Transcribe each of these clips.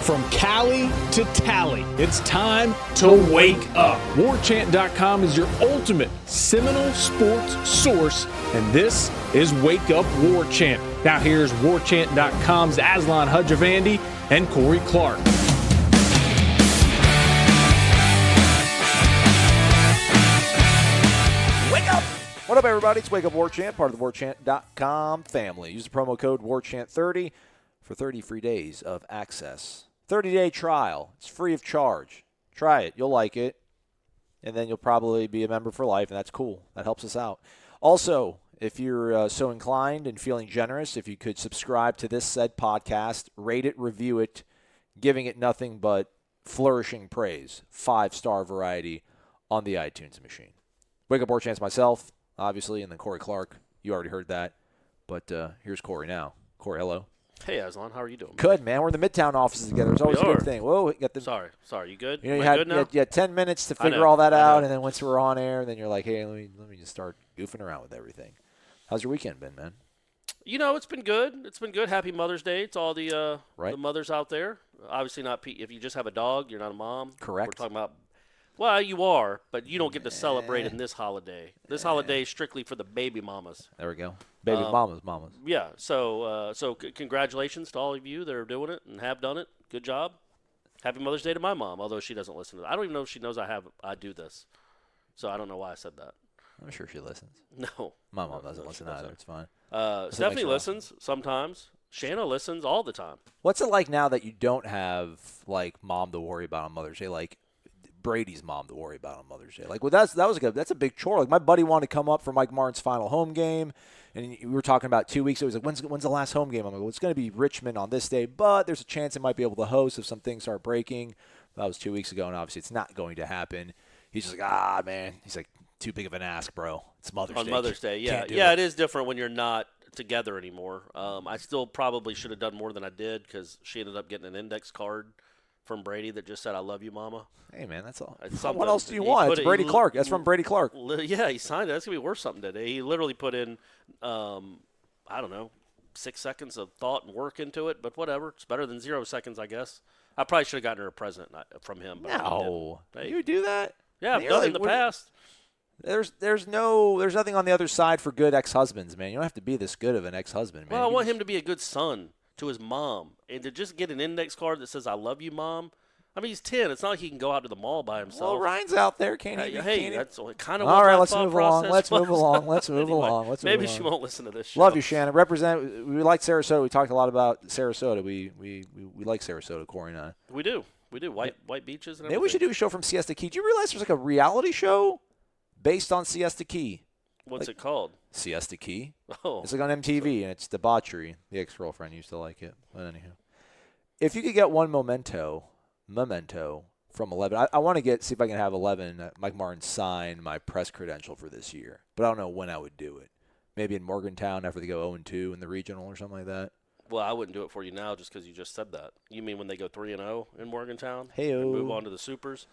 From Cali to Tally, it's time to wake up. WarChant.com is your ultimate Seminole sports source, and this is Wake Up War Chant. Now here's WarChant.com's Aslan Hudjavandi and Corey Clark. Wake up! What up, everybody? It's Wake Up War Chant, part of the WarChant.com family. Use the promo code WarChant30 for 30 free days of access. 30-day trial. It's free of charge. Try it. You'll like it. And then you'll probably be a member for life, and that's cool. That helps us out. Also, if you're so inclined and feeling generous, if you could subscribe to this said podcast, rate it, review it, giving it nothing but flourishing praise, 5-star variety on the iTunes machine. Wake Up War Chant's myself, obviously, and then Corey Clark. You already heard that. But here's Corey now. Corey, hello. Hey, Aslan, how are you doing? Good, man. We're in the Midtown offices together. It's always a good thing. Whoa, got the. Sorry. You good? You know, you good now? had 10 minutes to figure all that out, and then once we're on air, then you're like, hey, let me just start goofing around with everything. How's your weekend been, man? You know, it's been good. It's been good. Happy Mother's Day to all the mothers out there. Obviously, not if you just have a dog, you're not a mom. Correct. We're talking about. Well, you are, but you don't get to celebrate in this holiday. This holiday is strictly for the baby mamas. There we go. Baby mamas. Yeah. So congratulations to all of you that are doing it and have done it. Good job. Happy Mother's Day to my mom, although she doesn't listen to it. I don't even know if she knows I do this. So I don't know why I said that. I'm sure she listens. No. My mom doesn't listen either. It's fine. Stephanie listens sometimes. Shanna listens all the time. What's it like now that you don't have, like, mom to worry about on Mother's Day? Like, Brady's mom to worry about on Mother's Day. Like, well, that's a big chore. Like, my buddy wanted to come up for Mike Martin's final home game, and we were talking about 2 weeks. It was like, when's the last home game? I'm like, well, it's going to be Richmond on this day, but there's a chance it might be able to host if some things start breaking. That was 2 weeks ago, and obviously it's not going to happen. He's just like, man. He's like, too big of an ask, bro. It's Mother's Day. On Mother's Day, yeah. It is different when you're not together anymore. I still probably should have done more than I did because she ended up getting an index card from Brady that just said, I love you, mama. Hey, man, that's all. What else do you want? It's Brady Clark. That's from Brady Clark. Yeah, he signed it. That's going to be worth something today. He literally put in, 6 seconds of thought and work into it, but whatever. It's better than 0 seconds, I guess. I probably should have gotten her a present from him. But no. You would do that? Yeah, I've done it in the past. There's nothing on the other side for good ex-husbands, man. You don't have to be this good of an ex-husband, man. Well, I want him to be a good son to his mom, and to just get an index card that says, I love you, Mom. I mean, he's 10. It's not like he can go out to the mall by himself. Well, Ryan's out there. Can't he? That's kind of all what right, my let's thought move along. process Let's was. move along. Let's move along. Maybe she won't listen to this show. Love you, Shannon. We like Sarasota. We talked a lot about Sarasota. We like Sarasota, Corey and I. We do. White beaches and everything. Maybe we should do a show from Siesta Key. Do you realize there's like a reality show based on Siesta Key? What's it called? Siesta Key. Oh. It's like on MTV, and it's debauchery. The ex-girlfriend used to like it. But anyhow. If you could get one memento from 11, I want to see if I can have 11, Mike Martin sign my press credential for this year. But I don't know when I would do it. Maybe in Morgantown after they go 0-2 in the regional or something like that. Well, I wouldn't do it for you now just because you just said that. You mean when they go 3-0 in Morgantown? Hey-o. And move on to the Supers?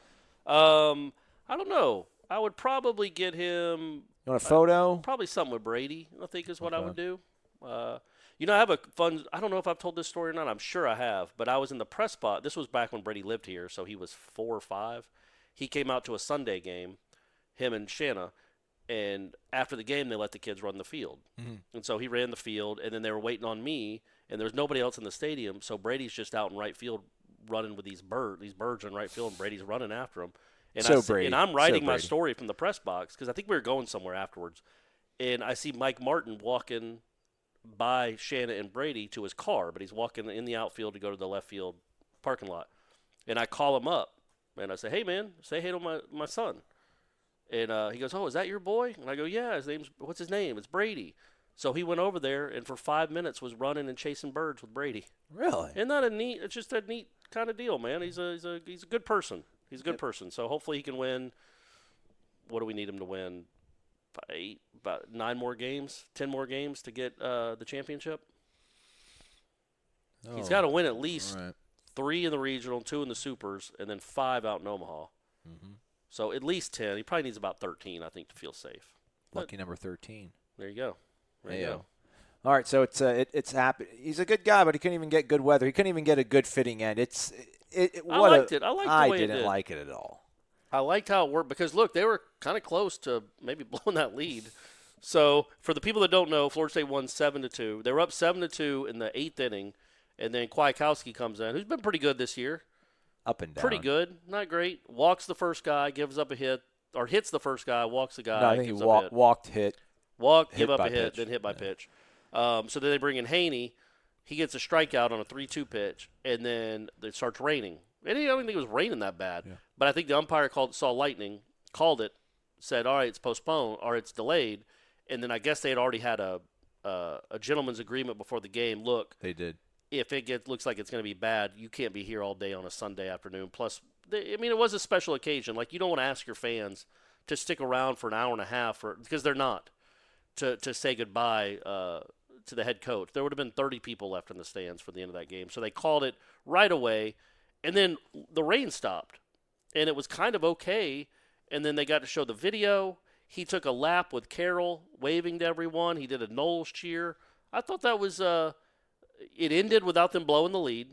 I don't know. I would probably get him. You want a photo? Probably something with Brady, I think is what I would do. I have a fun – I don't know if I've told this story or not. I'm sure I have. But I was in the press spot. This was back when Brady lived here, so he was 4 or 5. He came out to a Sunday game, him and Shanna. And after the game, they let the kids run the field. Mm-hmm. And so he ran the field, and then they were waiting on me, and there was nobody else in the stadium. So Brady's just out in right field running with these birds in right field, and Brady's running after them. And I'm writing my story from the press box because I think we were going somewhere afterwards. And I see Mike Martin walking by Shanna and Brady to his car, but he's walking in the outfield to go to the left field parking lot. And I call him up, and I say, hey, man, say hey to my son. And he goes, oh, is that your boy? And I go, yeah, what's his name? It's Brady. So he went over there and for 5 minutes was running and chasing birds with Brady. Really? Isn't that it's just a neat kind of deal, man. He's a good person. He's a good person. So hopefully he can win. What do we need him to win? About 9 more games, 10 more games to get the championship. Oh, he's got to win at least 3 in the regional, 2 in the supers, and then 5 out in Omaha. Mm-hmm. So at least 10. He probably needs about 13, I think, to feel safe. Lucky number 13. There you go. There you go. All right, so it's happened. He's a good guy, but he couldn't even get good weather. He couldn't even get a good fitting end. I liked it. I liked the way it didn't did. like it at all. I liked how it worked because, look, they were kind of close to maybe blowing that lead. So, for the people that don't know, Florida State won 7-2. They were up 7-2 in the 8th inning, and then Kwiatkowski comes in, who's been pretty good this year. Up and down. Pretty good, not great. Walks the first guy, gives up a hit, or hits the first guy, walks the guy. No, I think gives he up a hit. walked, hit. Walk, hit give up by a hit, pitch. then hit by pitch. So then they bring in Haney. He gets a strikeout on a 3-2 pitch, and then it starts raining. And I don't think it was raining that bad. Yeah. But I think the umpire saw lightning, called it, said, all right, it's postponed, or it's delayed. And then I guess they had already had a gentleman's agreement before the game. Look, They did. if it looks like it's going to be bad, you can't be here all day on a Sunday afternoon. Plus, it was a special occasion. Like, you don't want to ask your fans to stick around for an hour and a half because they're not, to say goodbye to the head coach. There would have been 30 people left in the stands for the end of that game. So they called it right away, and then the rain stopped, and it was kind of okay. And then they got to show the video. He took a lap with Carroll, waving to everyone. He did a Knowles cheer. I thought that was it ended without them blowing the lead.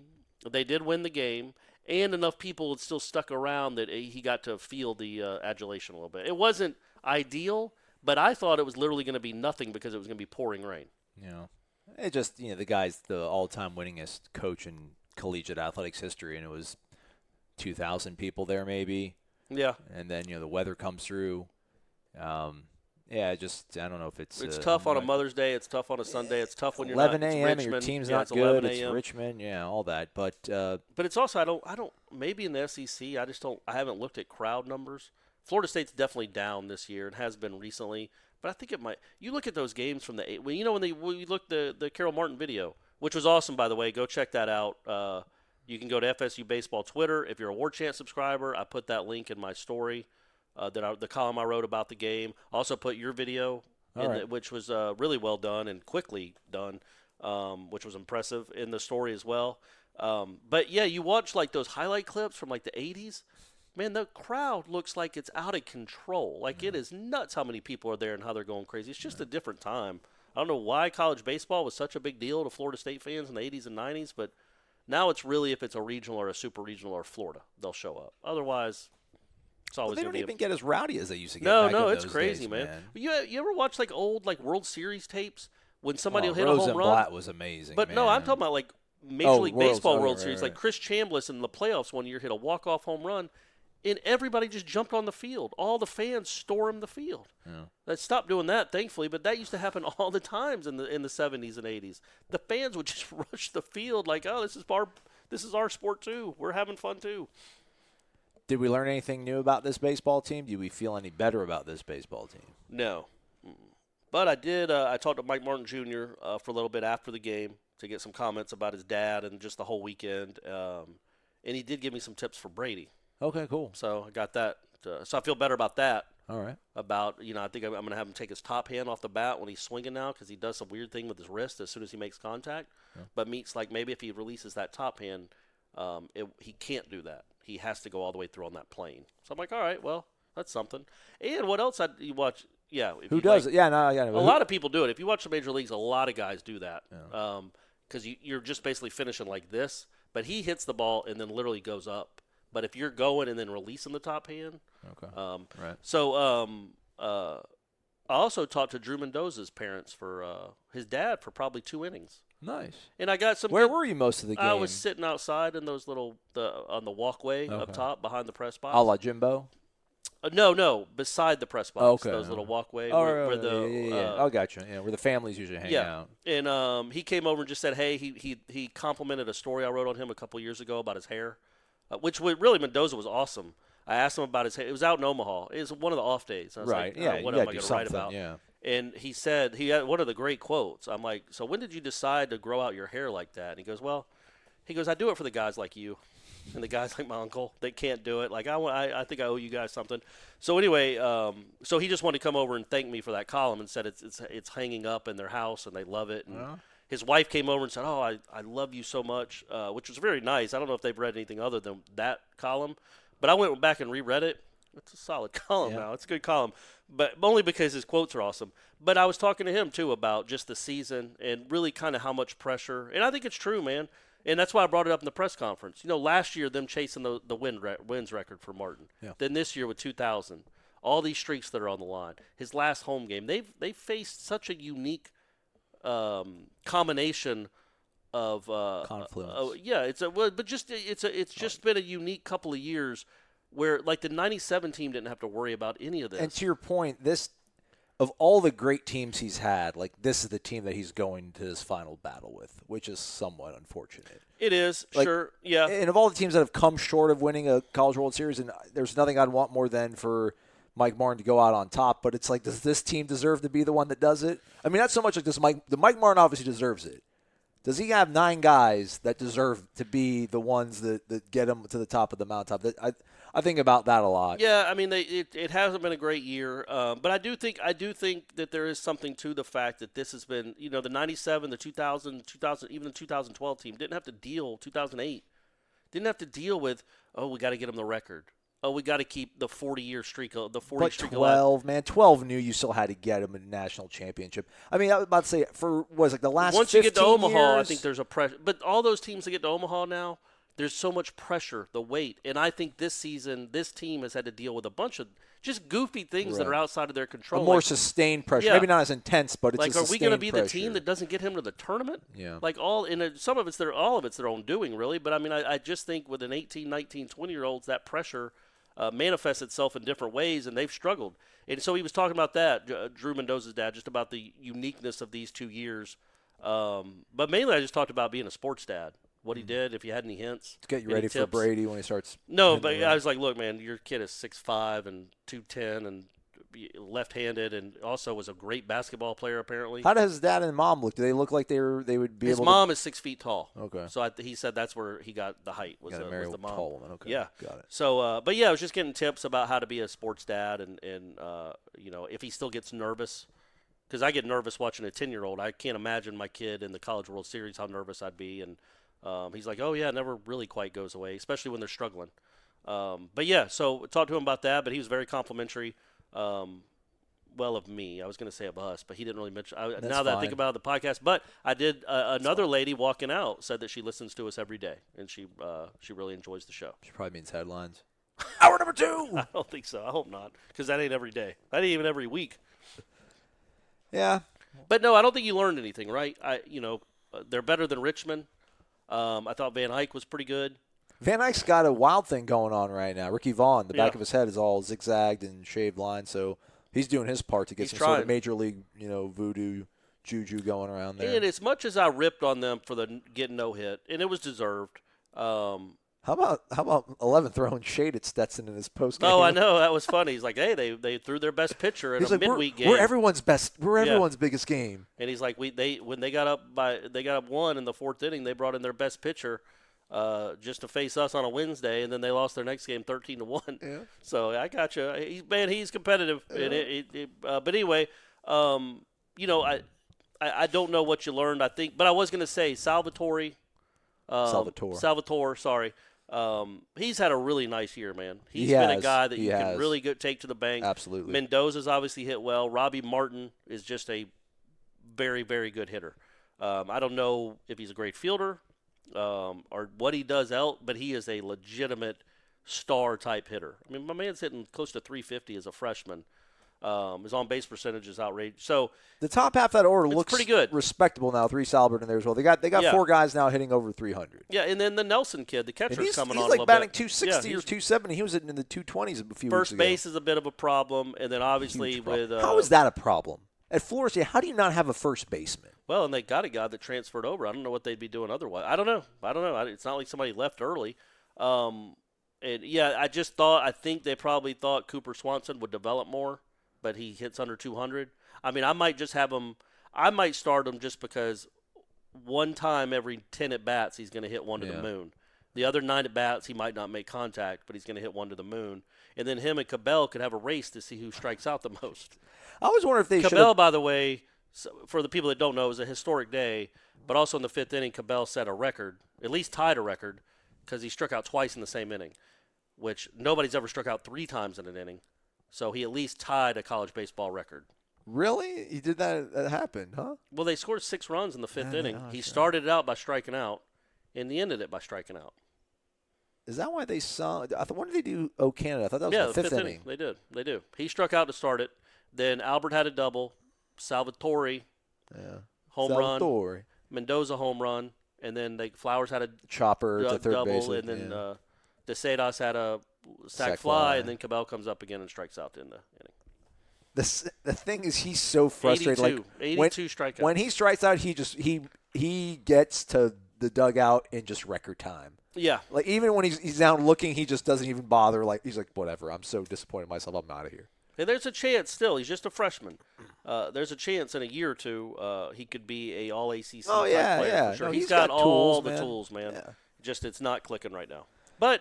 They did win the game, and enough people had still stuck around that he got to feel the adulation a little bit. It wasn't ideal, but I thought it was literally going to be nothing because it was going to be pouring rain. It just, the guy's the all-time winningest coach in collegiate athletics history, and it was 2,000 people there maybe. Yeah. And then, the weather comes through. I don't know if it's tough on a Mother's Day. It's tough on a Sunday. It's tough when you're 11 not. a.m. and your team's not good. It's Richmond, all that. But it's also I don't maybe in the SEC I haven't looked at crowd numbers. Florida State's definitely down this year and has been recently. But I think it might. You look at those games from the when you look the Carroll Martin video, which was awesome, by the way. Go check that out. You can go to FSU Baseball Twitter. If you're a War Chant subscriber, I put that link in my story. The column I wrote about the game. Also put your video, which was really well done and quickly done, which was impressive in the story as well. But yeah, you watch like those highlight clips from like the 80s. Man, the crowd looks like it's out of control. Like it is nuts how many people are there and how they're going crazy. It's just a different time. I don't know why college baseball was such a big deal to Florida State fans in the 80s and 90s, but now it's really if it's a regional or a super regional or Florida, they'll show up. Otherwise, it's always they going don't to be even get as rowdy as they used to get. No, it's those crazy, days, man. You ever watch like old like World Series tapes when somebody will hit a home run? Rosenblatt was amazing. But man. no, I'm talking about like Major League Baseball World Series. Right. Like Chris Chambliss in the playoffs one year hit a walk-off home run, and everybody just jumped on the field. All the fans stormed the field. Yeah. They stopped doing that, thankfully, but that used to happen all the times in the 70s and 80s. The fans would just rush the field like, oh, this is our sport too. We're having fun too. Did we learn anything new about this baseball team? Do we feel any better about this baseball team? No. But I did. I talked to Mike Martin Jr. For a little bit after the game to get some comments about his dad and just the whole weekend. And he did give me some tips for Brady. Okay, cool. So I got that. So I feel better about that. All right. About, I think I'm going to have him take his top hand off the bat when he's swinging now because he does some weird thing with his wrist as soon as he makes contact. Yeah. But Meeks, like maybe if he releases that top hand, he can't do that. He has to go all the way through on that plane. So I'm like, all right, well, that's something. And what else you watch? Yeah. Who does it? Yeah, no. A lot of people do it. If you watch the major leagues, a lot of guys do that. Because you're just basically finishing like this. But he hits the ball and then literally goes up. But if you're going and then releasing the top hand. Okay. Right. So I also talked to Drew Mendoza's parents for his dad for probably 2 innings. Nice. And I got some. Where were you most of the game? I was sitting outside in those on the walkway up top behind the press box. A la Jimbo? No, beside the press box. Okay. Those little walkway. Where gotcha. Yeah, where the families usually hang out. And he came over and just said, hey, he complimented a story I wrote on him a couple years ago about his hair, which really Mendoza was awesome. I asked him about his hair. It was out in Omaha. It was one of the off days. I was right. Like, what am I going to write about? Yeah. And he said, he had one of the great quotes. I'm like, so when did you decide to grow out your hair like that? And he goes, I do it for the guys like you and the guys like my uncle that can't do it. Like, I think I owe you guys something. So anyway, so he just wanted to come over and thank me for that column and said it's hanging up in their house and they love it. And his wife came over and said, oh, I love you so much, which was very nice. I don't know if they've read anything other than that column. But I went back and reread it. It's a solid column now. It's a good column, but only because his quotes are awesome. But I was talking to him, too, about just the season and really kind of how much pressure. And I think it's true, man. And that's why I brought it up in the press conference. Last year, them chasing the wins record for Martin. Yeah. Then this year with 2,000. All these streaks that are on the line. His last home game. They've faced such a unique combination of confluence. It's just been a unique couple of years where like the 97 team didn't have to worry about any of this. And to your point, this of all the great teams he's had, like this is the team that he's going to his final battle with, which is somewhat unfortunate. It is, sure, yeah. And of all the teams that have come short of winning a College World Series, and there's nothing I'd want more than for Mike Martin to go out on top, but it's like, does this team deserve to be the one that does it? I mean, not so much like this. Mike Martin obviously deserves it. Does he have 9 guys that deserve to be the ones that get him to the top of the mountaintop? I think about that a lot. Yeah, I mean, it hasn't been a great year, but I do think that there is something to the fact that this has been, the 97, the 2000, even the 2012 team didn't have to deal, 2008, didn't have to deal with, we got to get him the record. We got to keep the 40-year streak, But 12, man, 12 knew you still had to get him a national championship. I mean, I was about to say, the last 15 once you get to Omaha, years, I think there's a pressure. But all those teams that get to Omaha now, there's so much pressure, the weight. And I think this season, this team has had to deal with a bunch of just goofy things that are outside of their control. A more sustained pressure. Yeah. Maybe not as intense, but it's like, a sustained are we going to be pressure. the team that doesn't get him to the tournament? Yeah. Like all of it's their own doing, really. But, I mean, I just think with an 18, 19, 20-year-olds, that pressure manifests itself in different ways, and they've struggled. And so he was talking about that, Drew Mendoza's dad, just about the uniqueness of these 2 years. But mainly I just talked about being a sports dad. What he did, if you had any hints. To get you ready for Brady when he starts. No, but I was like, look, man, your kid is 6'5" and 210 and left-handed and also was a great basketball player, apparently. How does his dad and mom look? Do they look like they would be his able mom is 6 feet tall. Okay. So he said that's where he got the height, was the mom. Tall woman. Okay. Yeah. Got it. So, but, yeah, I was just getting tips about how to be a sports dad and if he still gets nervous. Because I get nervous watching a 10-year-old. I can't imagine my kid in the College World Series, how nervous I'd be. And he's like, oh, yeah, it never really quite goes away, especially when they're struggling. But, yeah, so talked to him about that, but he was very complimentary, of me. I was going to say of us, but he didn't really mention now that I think about it, the podcast. But I did another lady walking out said that she listens to us every day, and she really enjoys the show. She probably means headlines. Hour number 2! I don't think so. I hope not, because that ain't every day. That ain't even every week. Yeah. But, no, I don't think you learned anything, right? They're better than Richmond. I thought Van Eyck was pretty good. Van Eyck's got a wild thing going on right now. Ricky Vaughn, the back of his head is all zigzagged and shaved lines, so he's doing his part to get sort of major league, voodoo juju going around there. And as much as I ripped on them for the getting no hit, and it was deserved. How about 11 throwing shade at Stetson in his post game? Oh, I know, that was funny. He's like, hey, they threw their best pitcher in a midweek game. We're everyone's best. We're everyone's biggest game. And he's like, when they got up 1 in the 4th inning, they brought in their best pitcher just to face us on a Wednesday, and then they lost their next game 13-1. Yeah. So I got you. He's competitive. Yeah. But anyway, I don't know what you learned. I think, but I was going to say Salvatore. Sorry. He's had a really nice year, man. He's been a guy that you can really take to the bank. Absolutely. Mendoza's obviously hit well. Robbie Martin is just a very, very good hitter. I don't know if he's a great fielder or what he does but he is a legitimate star-type hitter. I mean, my man's hitting close to 350 as a freshman. His on-base percentage is outrageous. So the top half of that order looks pretty good, respectable now. 3 Salbert in there as well. They got 4 guys now hitting over 300. Yeah, and then the Nelson kid, the catcher, is coming on a little bit. He's like batting 260 or 270. He was in the 220s a few weeks ago. First base is a bit of a problem, and then obviously with how is that a problem at Florida State? How do you not have a first baseman? Well, and they got a guy that transferred over. I don't know what they'd be doing otherwise. I don't know. It's not like somebody left early. I think they probably thought Cooper Swanson would develop more, but he hits under 200. I mean, I might just have him – I might start him just because one time every 10 at-bats he's going to hit one to the moon. The other 9 at-bats he might not make contact, but he's going to hit one to the moon. And then him and Cabell could have a race to see who strikes out the most. I always wonder if they should Cabell, by the way, for the people that don't know, it was a historic day, but also in the 5th inning, Cabell set a record, at least tied a record, because he struck out twice in the same inning. which nobody's ever struck out 3 times in an inning. So he at least tied a college baseball record. Really? He did that? That happened, huh? Well, they scored 6 runs in the 5th inning. He sure. started it out by striking out, and he ended it by striking out. Is that why they saw? When did they do "Oh Canada"? I thought that was the fifth inning. They did. He struck out to start it. Then Albert had a double. Salvatore, home run. Mendoza home run, and then Flowers had a chopper to third double, base, and then De Cedas had a sac fly, and then Cabell comes up again and strikes out in the inning. The thing is, he's so frustrated. 82 strikeouts. When he strikes out, he gets to the dugout in just record time. Yeah. Like, even when he's down looking, he just doesn't even bother. Like, he's like, whatever, I'm so disappointed in myself, I'm out of here. And there's a chance still. He's just a freshman. There's a chance in a year or two he could be a all-ACC player for sure. No, he's got all the man. tools, man. Yeah. Just it's not clicking right now. But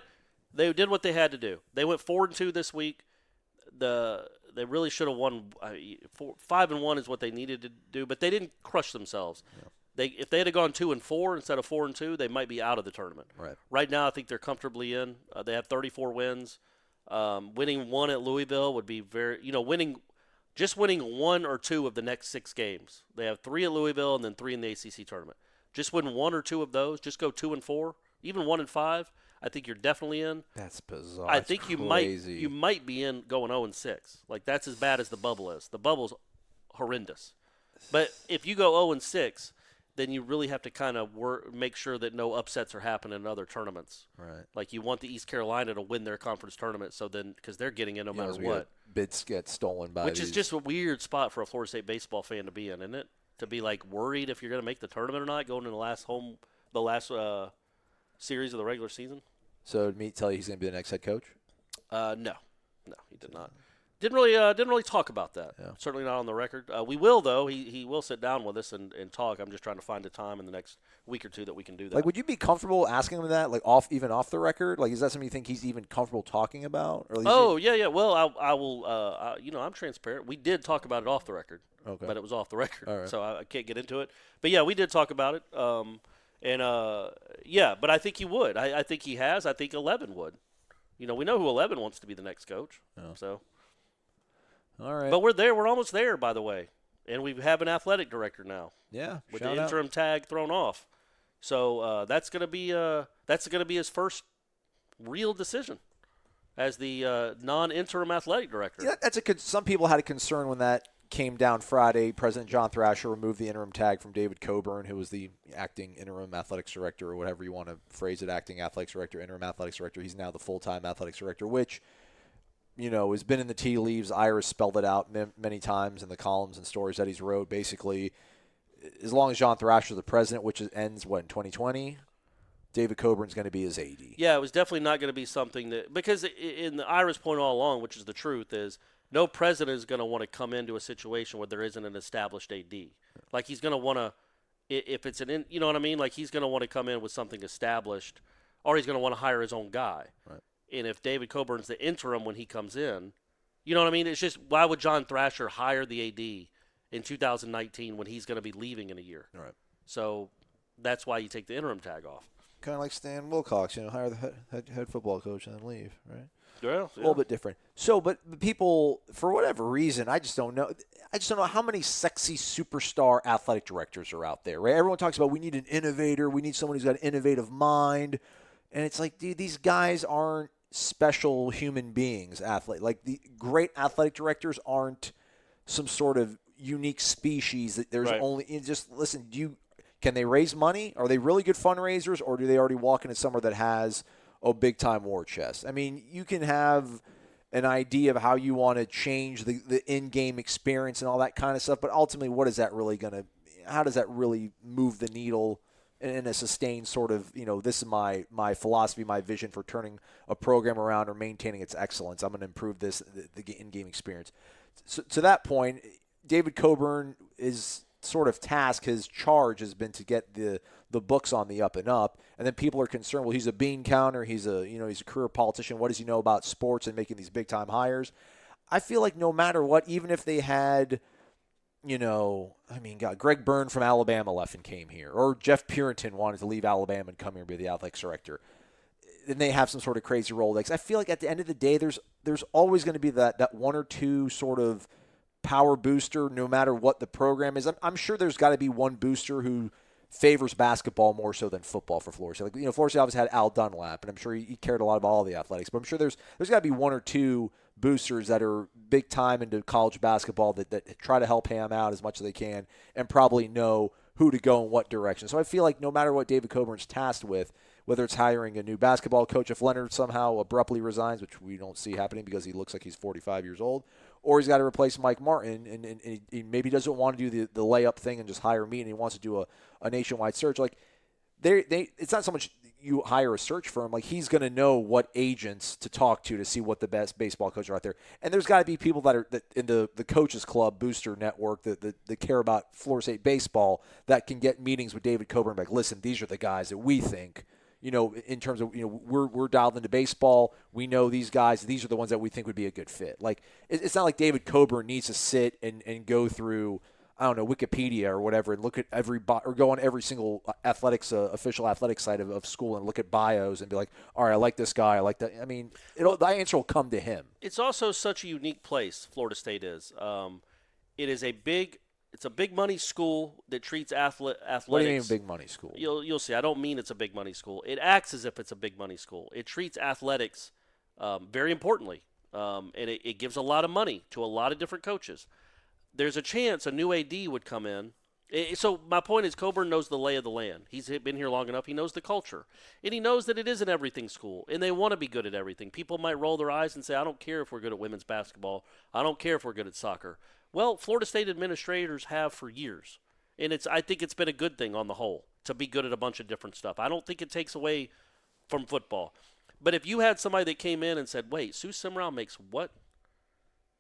they did what they had to do. They went 4-2 this week. They really should have won. 5-1 is what they needed to do, but they didn't crush themselves. Yeah. If they had gone 2-4 instead of 4-2, they might be out of the tournament. Right now, I think they're comfortably in. They have 34 wins. Winning 1 at Louisville would be winning 1 or 2 of the next 6 games. They have 3 at Louisville and then 3 in the ACC tournament. Just win 1 or 2 of those. Just go 2-4, even 1-5. I think you're definitely in. That's bizarre. I think you might be in going 0-6. Like, that's as bad as the bubble is. The bubble's horrendous. But if you go 0-6, then you really have to kind of make sure that no upsets are happening in other tournaments. Right. Like, you want the East Carolina to win their conference tournament, so then because they're getting in no matter what. Bids get stolen by Which is just a weird spot for a Florida State baseball fan to be in, isn't it? To be like worried if you're going to make the tournament or not, going in the last series of the regular season. So did Meat tell you he's going to be the next head coach? No, he did not. Didn't really talk about that. Yeah. Certainly not on the record. We will, though. He will sit down with us and talk. I'm just trying to find a time in the next week or two that we can do that. Like, would you be comfortable asking him that, like, even off the record? Like, is that something you think he's even comfortable talking about? Or yeah. Well, I will. I'm transparent. We did talk about it off the record, but it was off the record, so I can't get into it. But yeah, we did talk about it. But I think he would. I think he has. I think 11 would. We know who 11 wants to be the next coach. Oh. So. All right. But we're there. We're almost there, by the way. And we have an athletic director now. Yeah. With the interim tag thrown off. So that's going to be his first real decision as the non-interim athletic director. Yeah, some people had a concern when that came down Friday. President John Thrasher removed the interim tag from David Coburn, who was the acting interim athletics director, or whatever you want to phrase it, acting athletics director, interim athletics director. He's now the full-time athletics director, which – has been in the tea leaves. Iris spelled it out many times in the columns and stories that he's wrote. Basically, as long as John Thrasher's the president, which ends, in 2020, David Coburn's going to be his AD. Yeah, it was definitely not going to be something that – because in the Iris point all along, which is the truth, is no president is going to want to come into a situation where there isn't an established AD. Like, he's going to want to – if it's you know what I mean? Like, he's going to want to come in with something established, or he's going to want to hire his own guy. Right. And if David Coburn's the interim when he comes in, you know what I mean? It's just, why would John Thrasher hire the AD in 2019 when he's going to be leaving in a year? Right. So that's why you take the interim tag off. Kind of like Stan Wilcox, hire the head football coach and then leave, right? Yeah. A little bit different. So, but people, for whatever reason, I just don't know how many sexy superstar athletic directors are out there, right? Everyone talks about we need an innovator, we need someone who's got an innovative mind. And it's like, dude, these guys aren't special human beings, like the great athletic directors aren't some sort of unique species that there's only. Just listen, can they raise money? Are they really good fundraisers, or do they already walk into somewhere that has a big time war chest? I mean, you can have an idea of how you want to change the in-game experience and all that kind of stuff, but ultimately, how does that really move the needle in a sustained sort of, this is my philosophy, my vision for turning a program around or maintaining its excellence. I'm going to improve the in-game experience. So, to that point, David Coburn is sort of his charge has been to get the books on the up and up. And then people are concerned, well, he's a bean counter. He's a career politician. What does he know about sports and making these big time hires? I feel like no matter what, even if they had, Greg Byrne from Alabama left and came here, or Jeff Purinton wanted to leave Alabama and come here and be the athletics director. and they have some sort of crazy Rolodex. I feel like at the end of the day, there's always going to be that one or two sort of power booster, no matter what the program is. I'm sure there's got to be one booster who favors basketball more so than football for Florida State. Like, Florida State obviously had Al Dunlap, and I'm sure he cared a lot about all the athletics. But I'm sure there's got to be one or two boosters that are big time into college basketball that try to help Ham out as much as they can and probably know who to go in what direction. So I feel like no matter what David Coburn's tasked with, whether it's hiring a new basketball coach, if Leonard somehow abruptly resigns, which we don't see happening because he looks like he's 45 years old, or he's got to replace Mike Martin, and he maybe doesn't want to do the layup thing and just hire me, and he wants to do a nationwide search. Like, it's not so much you hire a search firm. Like, he's going to know what agents to talk to see what the best baseball coaches are out there. And there's got to be people that in the Coaches Club booster network that care about Florida State baseball that can get meetings with David Coburn. Like, listen, these are the guys that we think, in terms of, we're dialed into baseball. We know these guys. These are the ones that we think would be a good fit. Like, it's not like David Coburn needs to sit and go through, I don't know, Wikipedia or whatever and look at or go on every single athletics, official athletics site of school and look at bios and be like, all right, I like this guy. I like that. I mean, the answer will come to him. It's also such a unique place, Florida State is. It is it's a big money school that treats athletics. What do you mean big money school? You'll see. I don't mean it's a big money school. It acts as if it's a big money school. It treats athletics very importantly, and it gives a lot of money to a lot of different coaches. There's a chance a new AD would come in. So my point is Coburn knows the lay of the land. He's been here long enough. He knows the culture. And he knows that it is an everything school, and they want to be good at everything. People might roll their eyes and say, I don't care if we're good at women's basketball. I don't care if we're good at soccer. Well, Florida State administrators have for years. And I think it's been a good thing on the whole to be good at a bunch of different stuff. I don't think it takes away from football. But if you had somebody that came in and said, wait, Sue Simrau makes what?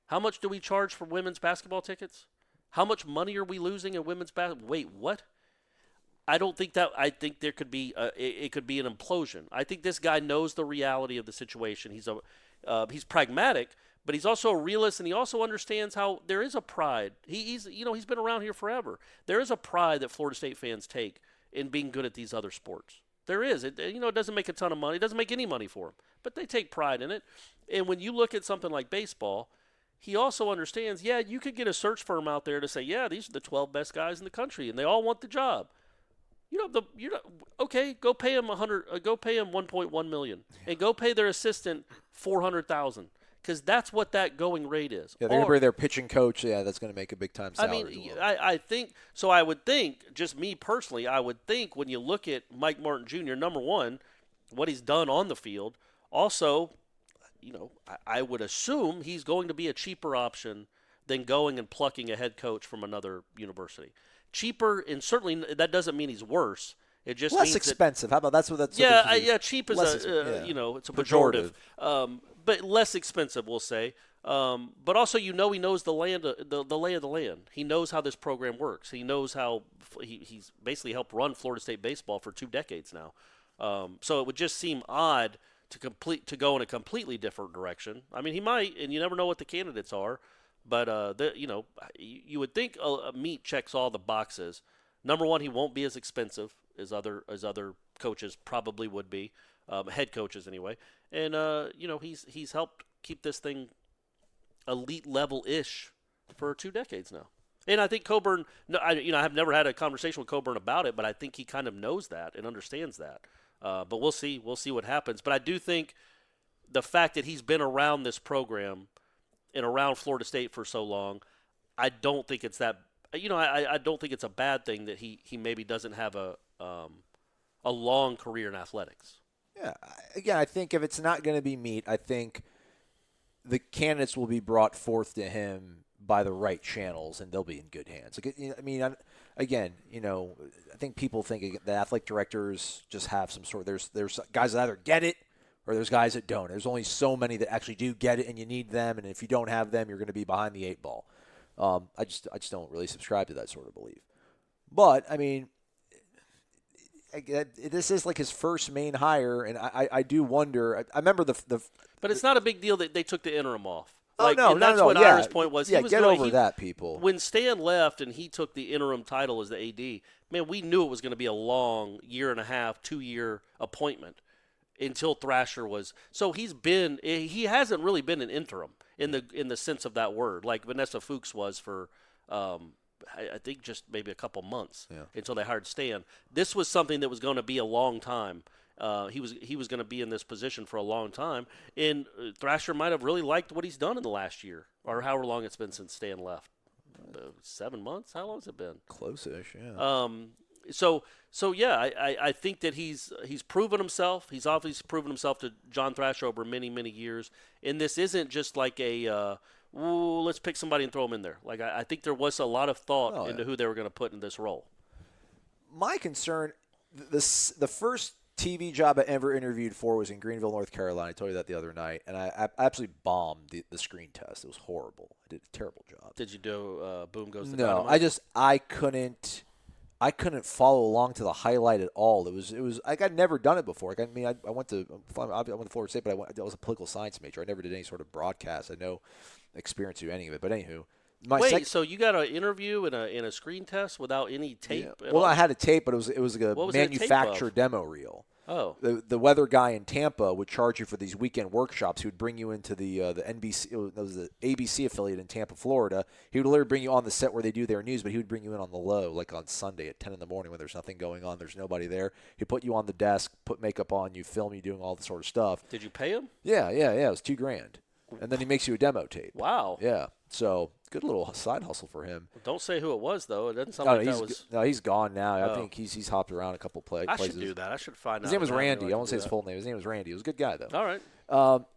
How much do we charge for women's basketball tickets? How much money are we losing in women's basketball? Wait, what? I don't think that. I think there could be it could be an implosion. I think this guy knows the reality of the situation. He's pragmatic, but he's also a realist, and he also understands how there is a pride. He's been around here forever. There is a pride that Florida State fans take in being good at these other sports. There is. It doesn't make a ton of money. It doesn't make any money for them, but they take pride in it. And when you look at something like baseball, he also understands, you could get a search firm out there to say, these are the 12 best guys in the country, and they all want the job. Okay, go pay him $1.1 million, and go pay their assistant $400,000, because that's what that going rate is. Yeah, they're going to bring their pitching coach. Yeah, that's going to make a big time salary. I mean, I think so. I would think, just me personally, I would think when you look at Mike Martin Jr., number one, what he's done on the field, also. I would assume he's going to be a cheaper option than going and plucking a head coach from another university. Cheaper, and certainly that doesn't mean he's worse. It just less means expensive. How about that's what that's? Cheap is it's a pejorative, but less expensive, we'll say. But also, he knows the land, the lay of the land. He knows how this program works. He knows how he's basically helped run Florida State baseball for 2 decades now. So it would just seem odd to go in a completely different direction. I mean, he might, and you never know what the candidates are. But you would think Meat checks all the boxes. Number one, he won't be as expensive as other coaches probably would be, head coaches anyway. And he's helped keep this thing elite level-ish for 2 decades now. And I think Coburn, I have never had a conversation with Coburn about it, but I think he kind of knows that and understands that. But we'll see what happens. But I do think the fact that he's been around this program and around Florida State for so long, I don't think it's that. I don't think it's a bad thing that he maybe doesn't have a long career in athletics. Yeah. Again, I think if it's not going to be Meat, I think the candidates will be brought forth to him by the right channels, and they'll be in good hands. I think people think the athletic directors just have some sort of – there's guys that either get it or there's guys that don't. There's only so many that actually do get it, and you need them, and if you don't have them, you're going to be behind the 8 ball. I just don't really subscribe to that sort of belief. But, I mean, this is like his first main hire, and I do wonder – I remember But it's not a big deal that they took the interim off. That's what Ira's point was. Yeah, get over that, people. When Stan left and he took the interim title as the AD, man, we knew it was going to be a long 1.5 year, 2-year appointment. until Thrasher was. So he hasn't really been an interim in the sense of that word, like Vanessa Fuchs was for I think just maybe a couple months until they hired Stan. This was something that was going to be a long time. He was going to be in this position for a long time, and Thrasher might have really liked what he's done in the last year, or however long it's been since Stan left. 7 months? How long has it been? Close-ish, yeah. So yeah, I think that he's proven himself. He's obviously proven himself to John Thrasher over many, many years. And this isn't just like let's pick somebody and throw him in there. Like I think there was a lot of thought into who they were going to put in this role. My concern, the first TV job I ever interviewed for was in Greenville, North Carolina. I told you that the other night, and I absolutely bombed the screen test. It was horrible. I did a terrible job. Did you do Boom Goes the No, Dynamite? I couldn't follow along to the highlight at all. It was like I'd never done it before. Like, I mean, I went to Florida State, but I was a political science major. I never did any sort of broadcast. I had no experience to any of it. But anywho, so you got an interview and a screen test without any tape? Yeah. Well, I had a tape, but it was like a manufacturer demo reel. Oh. The weather guy in Tampa would charge you for these weekend workshops. He would bring you into the NBC, it was the ABC affiliate in Tampa, Florida. He would literally bring you on the set where they do their news, but he would bring you in on the low, like on Sunday at 10 in the morning when there's nothing going on, there's nobody there. He'd put you on the desk, put makeup on you, film you doing all the sort of stuff. Did you pay him? Yeah. It was $2,000. And then he makes you a demo tape. Wow. Yeah. So good little side hustle for him. Don't say who it was, though. It doesn't sound like that was. No, he's gone now. I think he's hopped around a couple places. I should do that. I should find out. His name was Randy. I won't say his full name. His name was Randy. He was a good guy, though. All right.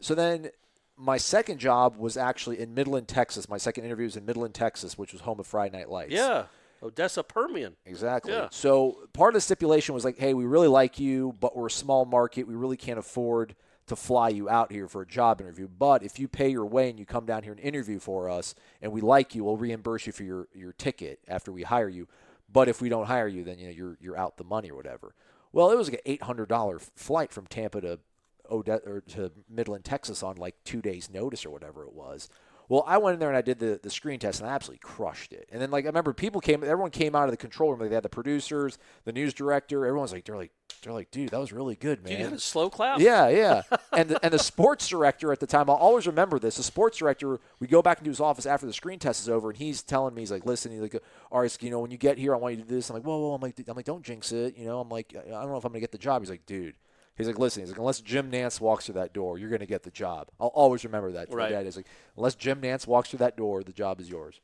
So then my second job was actually in Midland, Texas. My second interview was in Midland, Texas, which was home of Friday Night Lights. Yeah. Odessa Permian. Exactly. Yeah. So part of the stipulation was like, hey, we really like you, but we're a small market. We really can't afford to fly you out here for a job interview. But if you pay your way and you come down here and interview for us and we like you, we'll reimburse you for your ticket after we hire you. But if we don't hire you, then you're out the money or whatever. Well, it was like an $800 flight from Tampa to Midland, Texas on like 2 days' notice or whatever it was. Well, I went in there and I did the screen test, and I absolutely crushed it. And then, like, I remember everyone came out of the control room. Like, they had the producers, the news director. Everyone's like, they're like, dude, that was really good, man. You had a slow clap? Yeah. and the sports director at the time, I'll always remember this. The sports director, we go back into his office after the screen test is over, and he's telling me, he's like, listen, he's like, all right, when you get here, I want you to do this. I'm like, whoa. I'm like, don't jinx it. I'm like, I don't know if I'm gonna get the job. He's like, dude. He's like, listen, unless Jim Nantz walks through that door, you're going to get the job. I'll always remember that. Right. Dad is like, unless Jim Nantz walks through that door, the job is yours.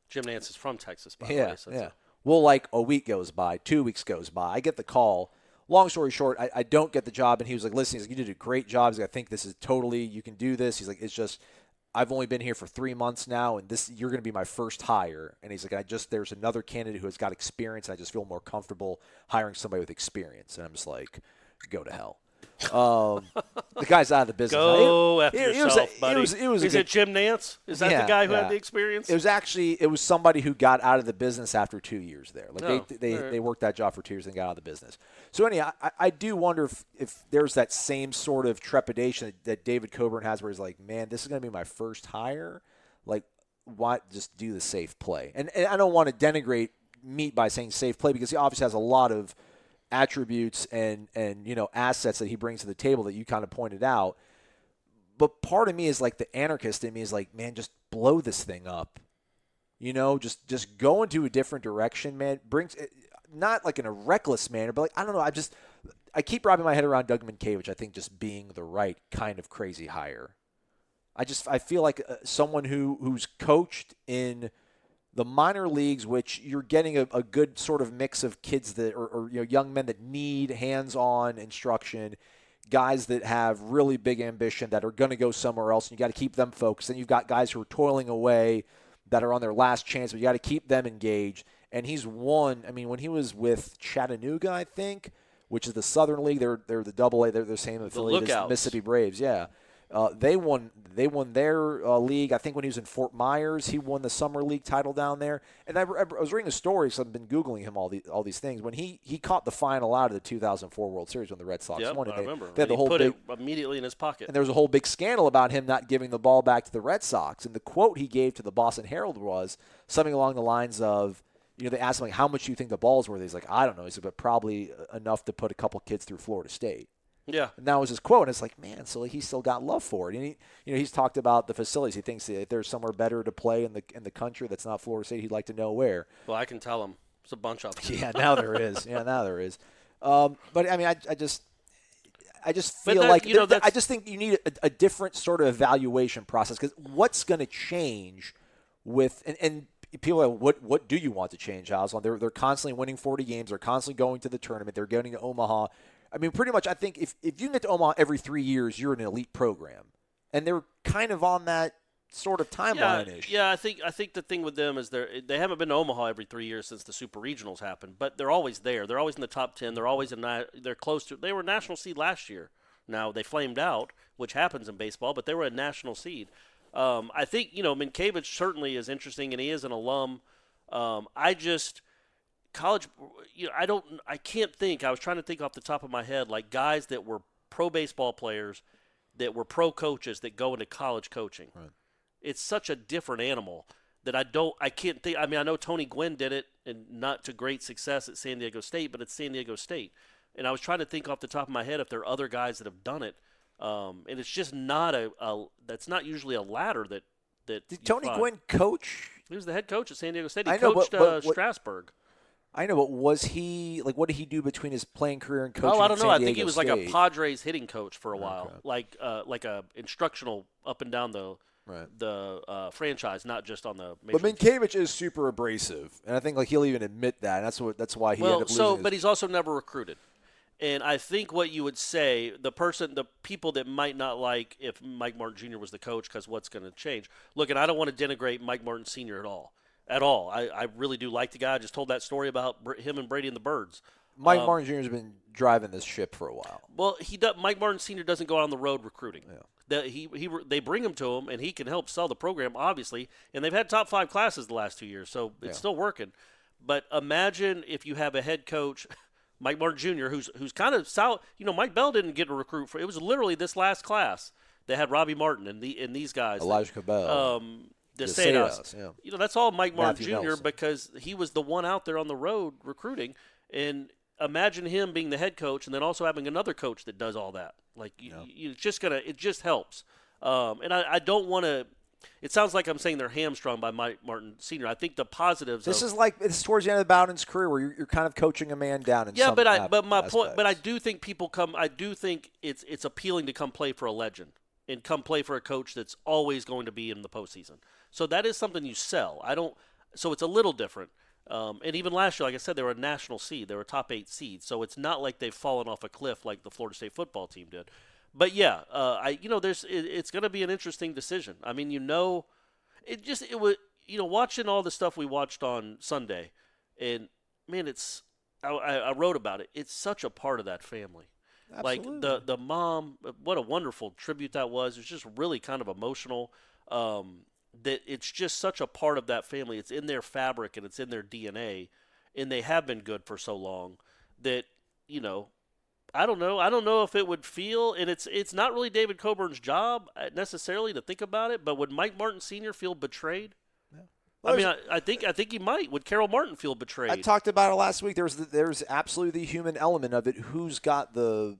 Jim Nantz is from Texas, by the way. So Yeah. Well, like a week goes by, 2 weeks goes by. I get the call. Long story short, I don't get the job. And he was like, listen, you did a great job. He's like, I think this is totally, you can do this. He's like, it's just, I've only been here for 3 months now, and you're going to be my first hire. And he's like, there's another candidate who has got experience, and I just feel more comfortable hiring somebody with experience. And I'm just like, go to hell. The guy's out of the business. Go after yourself, buddy. Is it Jim Nantz? Is that the guy who had the experience? It was somebody who got out of the business after 2 years there. Like they worked that job for 2 years and got out of the business. So anyhow, I do wonder if there's that same sort of trepidation that David Coburn has, where he's like, man, this is going to be my first hire. Like, why just do the safe play? And I don't want to denigrate Meat by saying safe play, because he obviously has a lot of attributes and assets that he brings to the table that you kind of pointed out. But part of me is like, the anarchist in me is like, man, just blow this thing up. Just go into a different direction, man. Not like in a reckless manner, but like, I don't know. I keep wrapping my head around Doug Minkiewicz, I think, just being the right kind of crazy hire. I feel like someone who's coached in the minor leagues, which you're getting a good sort of mix of kids that or young men that need hands-on instruction, guys that have really big ambition that are going to go somewhere else, and you got to keep them focused. And you've got guys who are toiling away that are on their last chance, but you got to keep them engaged. And he's won. I mean, when he was with Chattanooga, I think, which is the Southern League, they're the Double-A. They're the same affiliate as the Mississippi Braves. Yeah. They won their league. I think when he was in Fort Myers, he won the summer league title down there. And I was reading a story, so I've been Googling him all these things. When he caught the final out of the 2004 World Series when the Red Sox won. I remember. They had the whole put it immediately in his pocket. And there was a whole big scandal about him not giving the ball back to the Red Sox. And the quote he gave to the Boston Herald was something along the lines of, they asked him, like, how much do you think the ball's worth? He's like, I don't know. He said, but probably enough to put a couple kids through Florida State. Yeah. And that was his quote, and it's like, man, so he's still got love for it. And he's talked about the facilities. He thinks that if there's somewhere better to play in the country that's not Florida State, he'd like to know where. Well, I can tell him. It's a bunch of them. Yeah, now there is. But I mean, I just feel like I just think you need a different sort of evaluation process, because what's going to change with and people are like, what do you want to change, Aslan? They're constantly winning 40 games. They're constantly going to the tournament. They're getting to Omaha. I mean, pretty much, I think if you get to Omaha every 3 years, you're an elite program, and they're kind of on that sort of timeline-ish. Yeah, I think the thing with them is they haven't been to Omaha every 3 years since the Super Regionals happened, but they're always there. They're always in the top 10. They're always they're close to. They were a national seed last year. Now they flamed out, which happens in baseball, but they were a national seed. I think Minkiewicz certainly is interesting, and he is an alum. College, I can't think. I was trying to think off the top of my head, like guys that were pro baseball players, that were pro coaches that go into college coaching. Right. It's such a different animal that I can't think. I mean, I know Tony Gwynn did it, and not to great success at San Diego State, but it's San Diego State. And I was trying to think off the top of my head if there are other guys that have done it. And it's just not that's not usually a ladder that Did Tony Gwynn coach? He was the head coach at San Diego State. He coached Strasburg. I know, but was he what did he do between his playing career and coaching? Oh, I don't know. I think he was State? Like a Padres hitting coach for a while, Okay. like a instructional up and down the franchise, not just on the. But Minkiewicz is super abrasive, and I think he'll even admit that. And that's why he ended up losing. But he's also never recruited. And I think what you would say, the people that might not like if Mike Martin Jr. was the coach, because what's going to change? Look, and I don't want to denigrate Mike Martin Sr. at all. I really do like the guy. I just told that story about him and Brady and the Birds. Mike Martin Jr. has been driving this ship for a while. Well, Mike Martin Sr. doesn't go out on the road recruiting. Yeah. They bring him to him, and he can help sell the program, obviously. And they've had top 5 classes the last 2 years, so it's still working. But imagine if you have a head coach, Mike Martin Jr., who's kind of south. Mike Bell didn't get a recruit for. It was literally this last class that had Robbie Martin and these guys. Elijah Cabell. DeSadas. Yeah. That's all Mike Martin Matthew Jr. Nelson. Because he was the one out there on the road recruiting. And imagine him being the head coach and then also having another coach that does all that. It just helps. And I don't want to. It sounds like I'm saying they're hamstrung by Mike Martin Sr. I think the positives. This is it's towards the end of Bowden's career where you're kind of coaching a man down. But my point. But I do think people come. I do think it's appealing to come play for a legend and come play for a coach that's always going to be in the postseason. So that is something you sell. So it's a little different. And even last year, like I said, they were a national seed. They were a top 8 seed. So it's not like they've fallen off a cliff like the Florida State football team did. But yeah, it's going to be an interesting decision. I mean, watching all the stuff we watched on Sunday, and man, I wrote about it. It's such a part of that family. Absolutely. Like the mom, what a wonderful tribute that was. It was just really kind of emotional. That it's just such a part of that family. It's in their fabric and it's in their DNA, and they have been good for so long that I don't know. I don't know if it would feel, and it's not really David Coburn's job necessarily to think about it, but would Mike Martin Sr. feel betrayed? Yeah. Well, I think he might. Would Carol Martin feel betrayed? I talked about it last week. There's absolutely the human element of it. Who's got the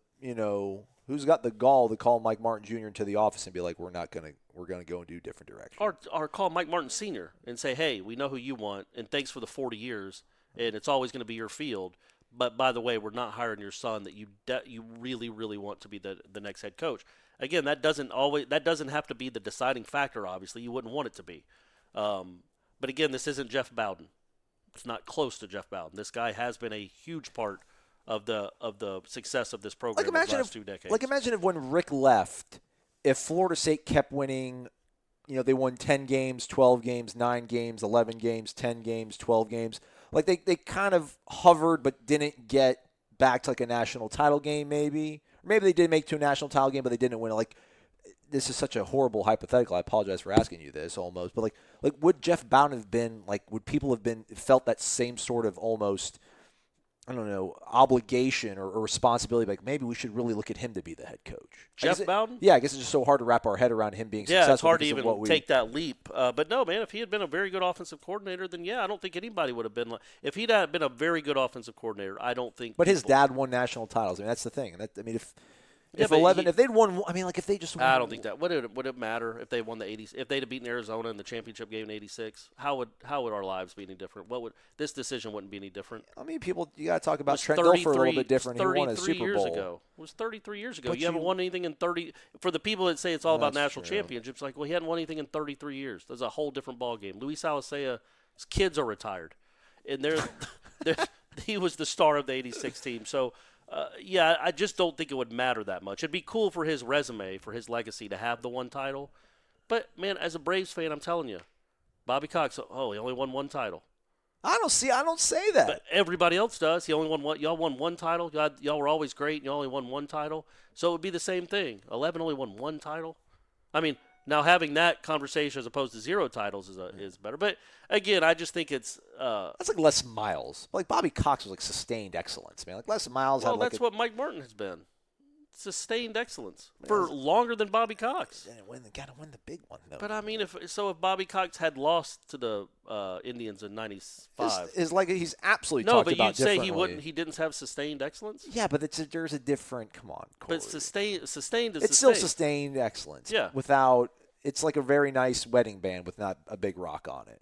gall to call Mike Martin Jr. into the office and be like, we're gonna go and do different direction, or call Mike Martin Sr. and say, hey, we know who you want, and thanks for the 40 years, and it's always going to be your field. But by the way, we're not hiring your son that you really, really want to be the next head coach. Again, that doesn't have to be the deciding factor. Obviously, you wouldn't want it to be. But again, this isn't Jeff Bowden. It's not close to Jeff Bowden. This guy has been a huge part of the success of this program in the last 2 decades. Imagine if when Rick left, if Florida State kept winning, they won 10 games, 12 games, 9 games, 11 games, 10 games, 12 games. Like they kind of hovered but didn't get back to a national title game maybe. Or maybe they did make it to a national title game but they didn't win it. This is such a horrible hypothetical. I apologize for asking you this almost. But would Jeff Bowden have been would people have felt that same sort of almost obligation or responsibility? Maybe we should really look at him to be the head coach. Jeff Bowden? Yeah, I guess it's just so hard to wrap our head around him being successful. Yeah, it's hard to even take that leap. But no, man, if he had been a very good offensive coordinator, then I don't think anybody would have been if he'd been a very good offensive coordinator, I don't think. But his dad won national titles. I mean, that's the thing. If 11, if they'd won, I mean, like if they just won. I don't think that would it matter if they won the 80s, if they'd have beaten Arizona in the championship game in '86. How would our lives be any different? This decision wouldn't be any different? I mean, you got to talk about Trent Dilfer a little bit different. He won a Super Bowl. Years ago. It was 33 years ago. You haven't won anything in 30. For the people that say it's all about national championships, like, well, he hadn't won anything in 33 years. That's a whole different ball game. Luis Alicea's kids are retired, and he was the star of the '86 team. So. Yeah, I just don't think it would matter that much. It'd be cool for his resume, for his legacy to have the one title. But, man, as a Braves fan, I'm telling you, Bobby Cox, he only won one title. I don't say that. But everybody else does. He only won one. Y'all won one title. Y'all were always great, and you only won one title. So it would be the same thing. 11 only won one title. I mean, now having that conversation as opposed to 0 titles is better. But again, I just think it's that's like Les Miles. Like Bobby Cox was like sustained excellence, man. Like Les Miles. Well, that's what Mike Martin has been. Sustained excellence for longer than Bobby Cox. Got to win the big one though. But I mean, if Bobby Cox had lost to the Indians in '95, is like he's absolutely talked about differently. You'd say he didn't have sustained excellence. Yeah, but there's a different. Come on, Corey. But sustained is it's still sustained excellence. Yeah, it's like a very nice wedding band with not a big rock on it.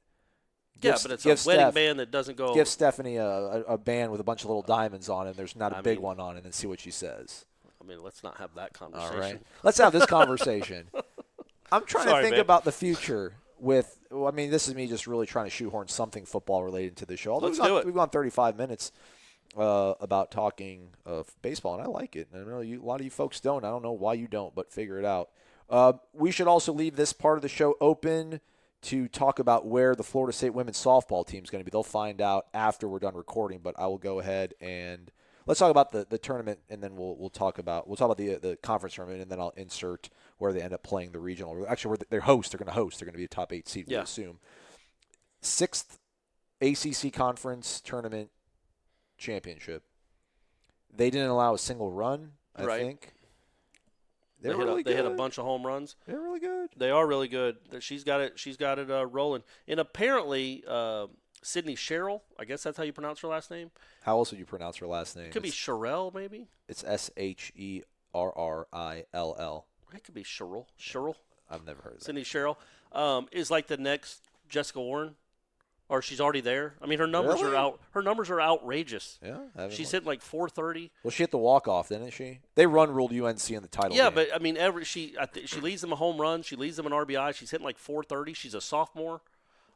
But it's a wedding band that doesn't go. Give Stephanie a band with a bunch of little diamonds on it, and there's not a big one on it, and see what she says. I mean, let's not have that conversation. All right. Let's have this conversation. I'm trying to think about the future this is me just really trying to shoehorn something football related to the show. Let's do it. We've gone 35 minutes about talking of baseball, and I like it. And I know a lot of you folks don't. I don't know why you don't, but figure it out. We should also leave this part of the show open to talk about where the Florida State women's softball team is going to be. They'll find out after we're done recording, but I will go ahead and let's talk about the tournament, and then we'll talk about the conference tournament, and then I'll insert where they end up playing the regional. Actually, where they're going to host. They're going to be a top 8 seed, we assume. 6th ACC conference tournament championship. They didn't allow a single run, I think. They hit a bunch of home runs. They're really good. They are really good. She's got it rolling. And apparently, Sydney Sherrill, I guess that's how you pronounce her last name. How else would you pronounce her last name? It could be Sherrill, maybe. It's Sherrill. It could be Sherrill. I've never heard of that. Sydney Sherrill is like the next Jessica Warren, or she's already there. I mean, her numbers are out. Her numbers are outrageous. Yeah, she's hitting like 430. Well, she hit the walk-off, didn't she? They ruled UNC in the title game. Yeah, but I mean, she leads them a home run. She leads them an RBI. She's hitting like 430. She's a sophomore.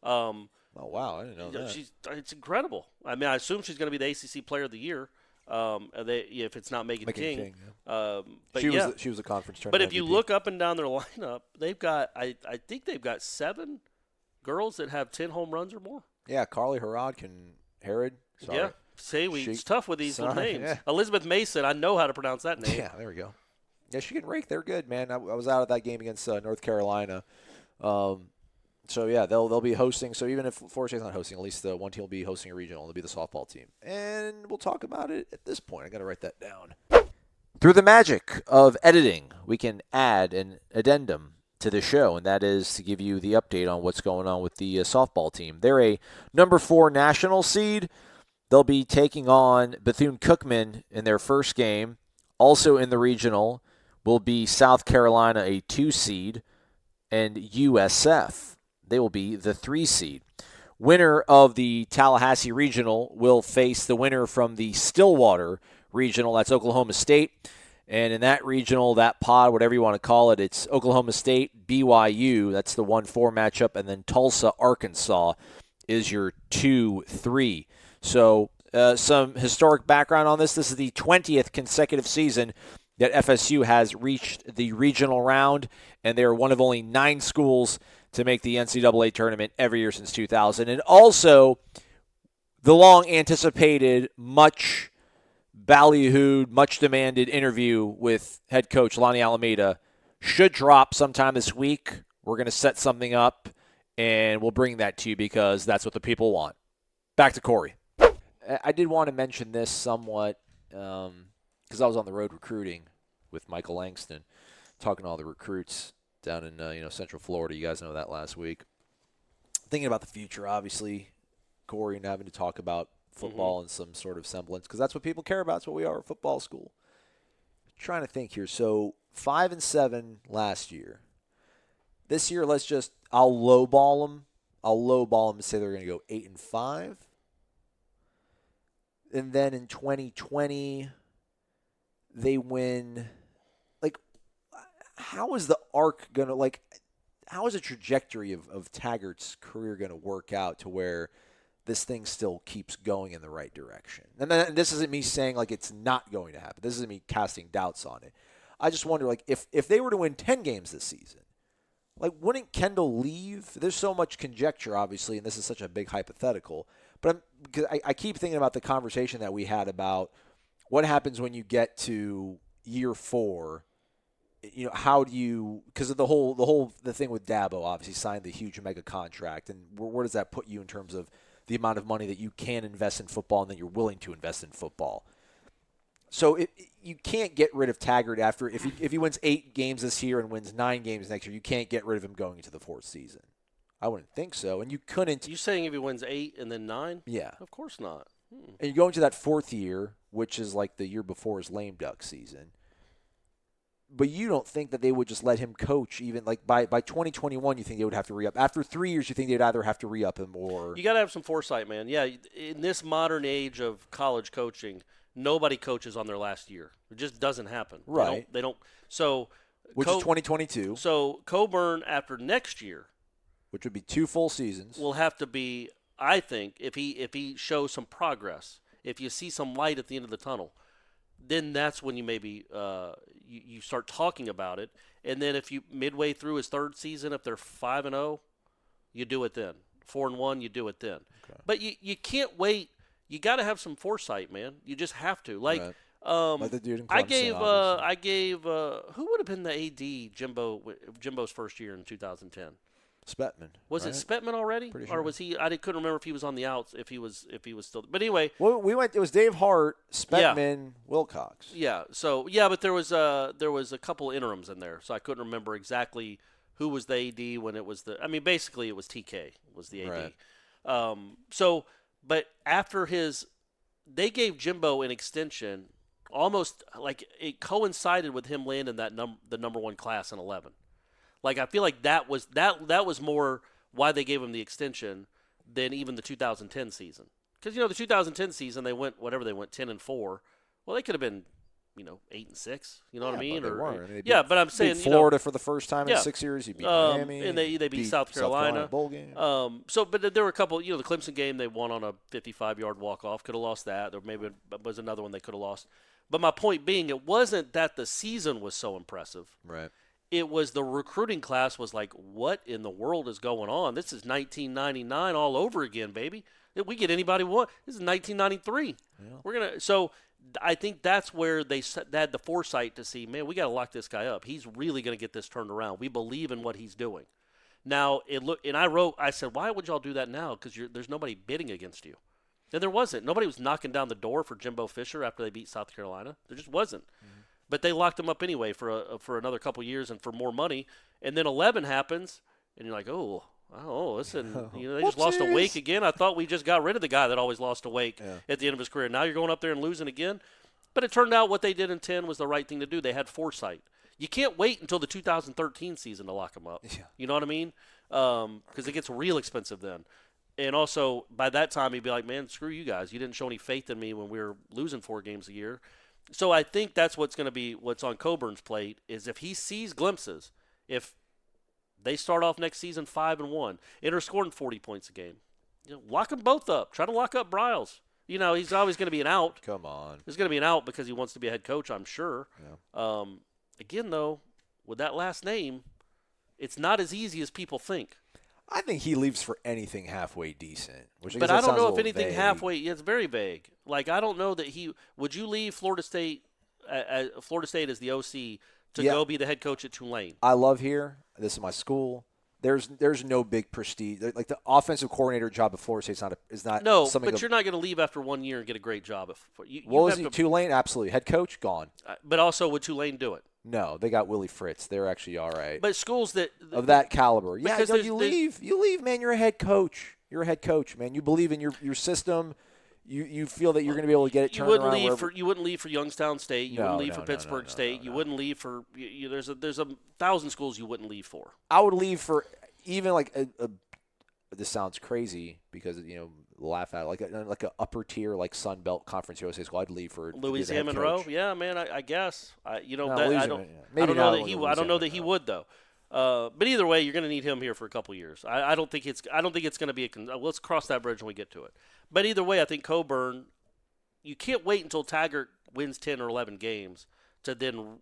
Oh, wow. I didn't know that. It's incredible. I mean, I assume she's going to be the ACC Player of the Year if it's not Megan King. Yeah. But she was a conference tournament But if you MVP. look up and down their lineup, they've got I think they've got 7 girls that have 10 home runs or more. Yeah, Carly Harrod. Sorry. Yeah. It's tough with these little names. Yeah. Elizabeth Mason, I know how to pronounce that name. Yeah, there we go. Yeah, she can rake. They're good, man. I was out at that game against North Carolina. So, yeah, they'll be hosting. So, even if Florida State's not hosting, at least the one team will be hosting a regional. It'll be the softball team. And we'll talk about it at this point. I got to write that down. Through the magic of editing, we can add an addendum to the show, and that is to give you the update on what's going on with the softball team. They're a number 4 national seed. They'll be taking on Bethune-Cookman in their first game. Also in the regional will be South Carolina, a 2 seed, and USF. They will be the 3 seed. Winner of the Tallahassee Regional will face the winner from the Stillwater Regional. That's Oklahoma State. And in that regional, that pod, whatever you want to call it, it's Oklahoma State, BYU. That's the 1-4 matchup. And then Tulsa, Arkansas is your 2-3. So some historic background on this. This is the 20th consecutive season that FSU has reached the regional round, and they're one of only 9 schools to make the NCAA tournament every year since 2000. And also, the long-anticipated, much ballyhooed, much-demanded interview with head coach Lonnie Alameda should drop sometime this week. We're going to set something up, and we'll bring that to you because that's what the people want. Back to Corey. I did want to mention this somewhat because I was on the road recruiting with Michael Langston, talking to all the recruits down in Central Florida. You guys know that last week. Thinking about the future, obviously, Corey, and having to talk about football in some sort of semblance because that's what people care about. That's what we are, a football school. trying to think here. So 5-7 last year. This year, I'll lowball them. I'll lowball them and say they're going to go 8-5. And then in 2020, they win. Like, how is the arc going to, like, how is the trajectory of Taggart's career going to work out to where this thing still keeps going in the right direction? And then this isn't me saying, like, it's not going to happen. This isn't me casting doubts on it. I just wonder, like, if they were to win 10 games this season, like, wouldn't Kendall leave? There's so much conjecture, obviously, and this is such a big hypothetical. But because I keep thinking about the conversation that we had about what happens when you get to year 4. You know, how do you, because of the thing with Dabo, obviously signed the huge mega contract, and where does that put you in terms of the amount of money that you can invest in football and that you're willing to invest in football? So you can't get rid of Taggart after if he wins 8 games this year and wins 9 games next year. You can't get rid of him going into the 4th season. I wouldn't think so, and you couldn't. You saying if he wins 8 and then 9? Yeah, of course not. And you go into that 4th year, which is like the year before his lame duck season. But you don't think that they would just let him coach even like by 2021? You think they would have to re-up after 3 years? You think they'd either have to re-up him or you got to have some foresight, man. Yeah, in this modern age of college coaching, nobody coaches on their last year. It just doesn't happen. Right? They don't. So which is 2022. So Coburn after next year, which would be 2 full seasons, will have to be. I think if he shows some progress, if you see some light at the end of the tunnel, then that's when you maybe you start talking about it. And then if you midway through his 3rd season, if they're 5-0, you do it then. 4-1, you do it then. Okay. But you can't wait. You got to have some foresight, man. You just have to. Like, right. Like the dude in Clemson, I gave who would have been the AD Jimbo's first year in 2010? Spetman. Was right? it Spetman already? Pretty sure. Or was he? I couldn't remember if he was on the outs, if he was still. But anyway. Well, it was Dave Hart, Spetman, Wilcox. Yeah. So, but there was a couple interims in there. So I couldn't remember exactly who was the AD when it was basically it was TK was the AD. Right. But after they gave Jimbo an extension almost like it coincided with him landing the number 1 class in 11. Like I feel like that was more why they gave him the extension than even the 2010 season. Because the 2010 season they went 10-4. Well, they could have been 8-6. You know what I mean? But they weren't. But I'm saying Florida for the first time in 6 years. You beat Miami, and they beat South Carolina. Bowl game. But there were a couple. The Clemson game they won on a 55-yard walk-off. Could have lost that. There maybe was another one they could have lost. But my point being, it wasn't that the season was so impressive. Right. It was the recruiting class was like, what in the world is going on? This is 1999 all over again, baby. We get anybody we want. This is 1993. Yeah. So I think that's where they had the foresight to see, man, we got to lock this guy up. He's really going to get this turned around. We believe in what he's doing. Now, I said, why would y'all do that now? Because there's nobody bidding against you. And there wasn't. Nobody was knocking down the door for Jimbo Fisher after they beat South Carolina. There just wasn't. Mm-hmm. But they locked him up anyway for another couple years and for more money. And then 11 happens, and you're like, listen, they just lost a Wake again. I thought we just got rid of the guy that always lost a Wake at the end of his career. Now you're going up there and losing again. But it turned out what they did in 10 was the right thing to do. They had foresight. You can't wait until the 2013 season to lock him up. Yeah. You know what I mean? Because it gets real expensive then. And also, by that time, he'd be like, man, screw you guys. You didn't show any faith in me when we were losing 4 games a year. So I think that's what's going to be what's on Coburn's plate is if he sees glimpses, if they start off next season 5-1 and are scoring 40 points a game, lock them both up. Try to lock up Bryles. He's always going to be an out. Come on. He's going to be an out because he wants to be a head coach, I'm sure. Yeah. Again, though, with that last name, it's not as easy as people think. I think he leaves for anything halfway decent. But I don't know if anything halfway. It's very vague. Like I don't know that he would. You leave Florida State as the OC to go be the head coach at Tulane. I love here. This is my school. There's no big prestige. Like the offensive coordinator job at Florida State is not. No, something but you're not going to leave after 1 year and get a great job. Tulane? Absolutely. Head coach gone. But also, would Tulane do it? No, they got Willie Fritz. They're actually all right. But schools of that caliber, you leave, man. You're a head coach. You're a head coach, man. You believe in your system. you feel that you're going to be able to get it turned around. You wouldn't leave for Youngstown State. You wouldn't leave for Pittsburgh State. You wouldn't leave for there's a 1,000 schools you wouldn't leave for. I would leave for even like this sounds crazy because laugh at it, like a upper tier like Sun Belt Conference USA school. I'd leave for Louisiana Monroe. Yeah, man, I guess. I don't know that he would though. But either way, you're going to need him here for a couple years. I don't think it's going to be let's cross that bridge when we get to it. But either way, I think Coburn, you can't wait until Taggart wins 10 or 11 games to then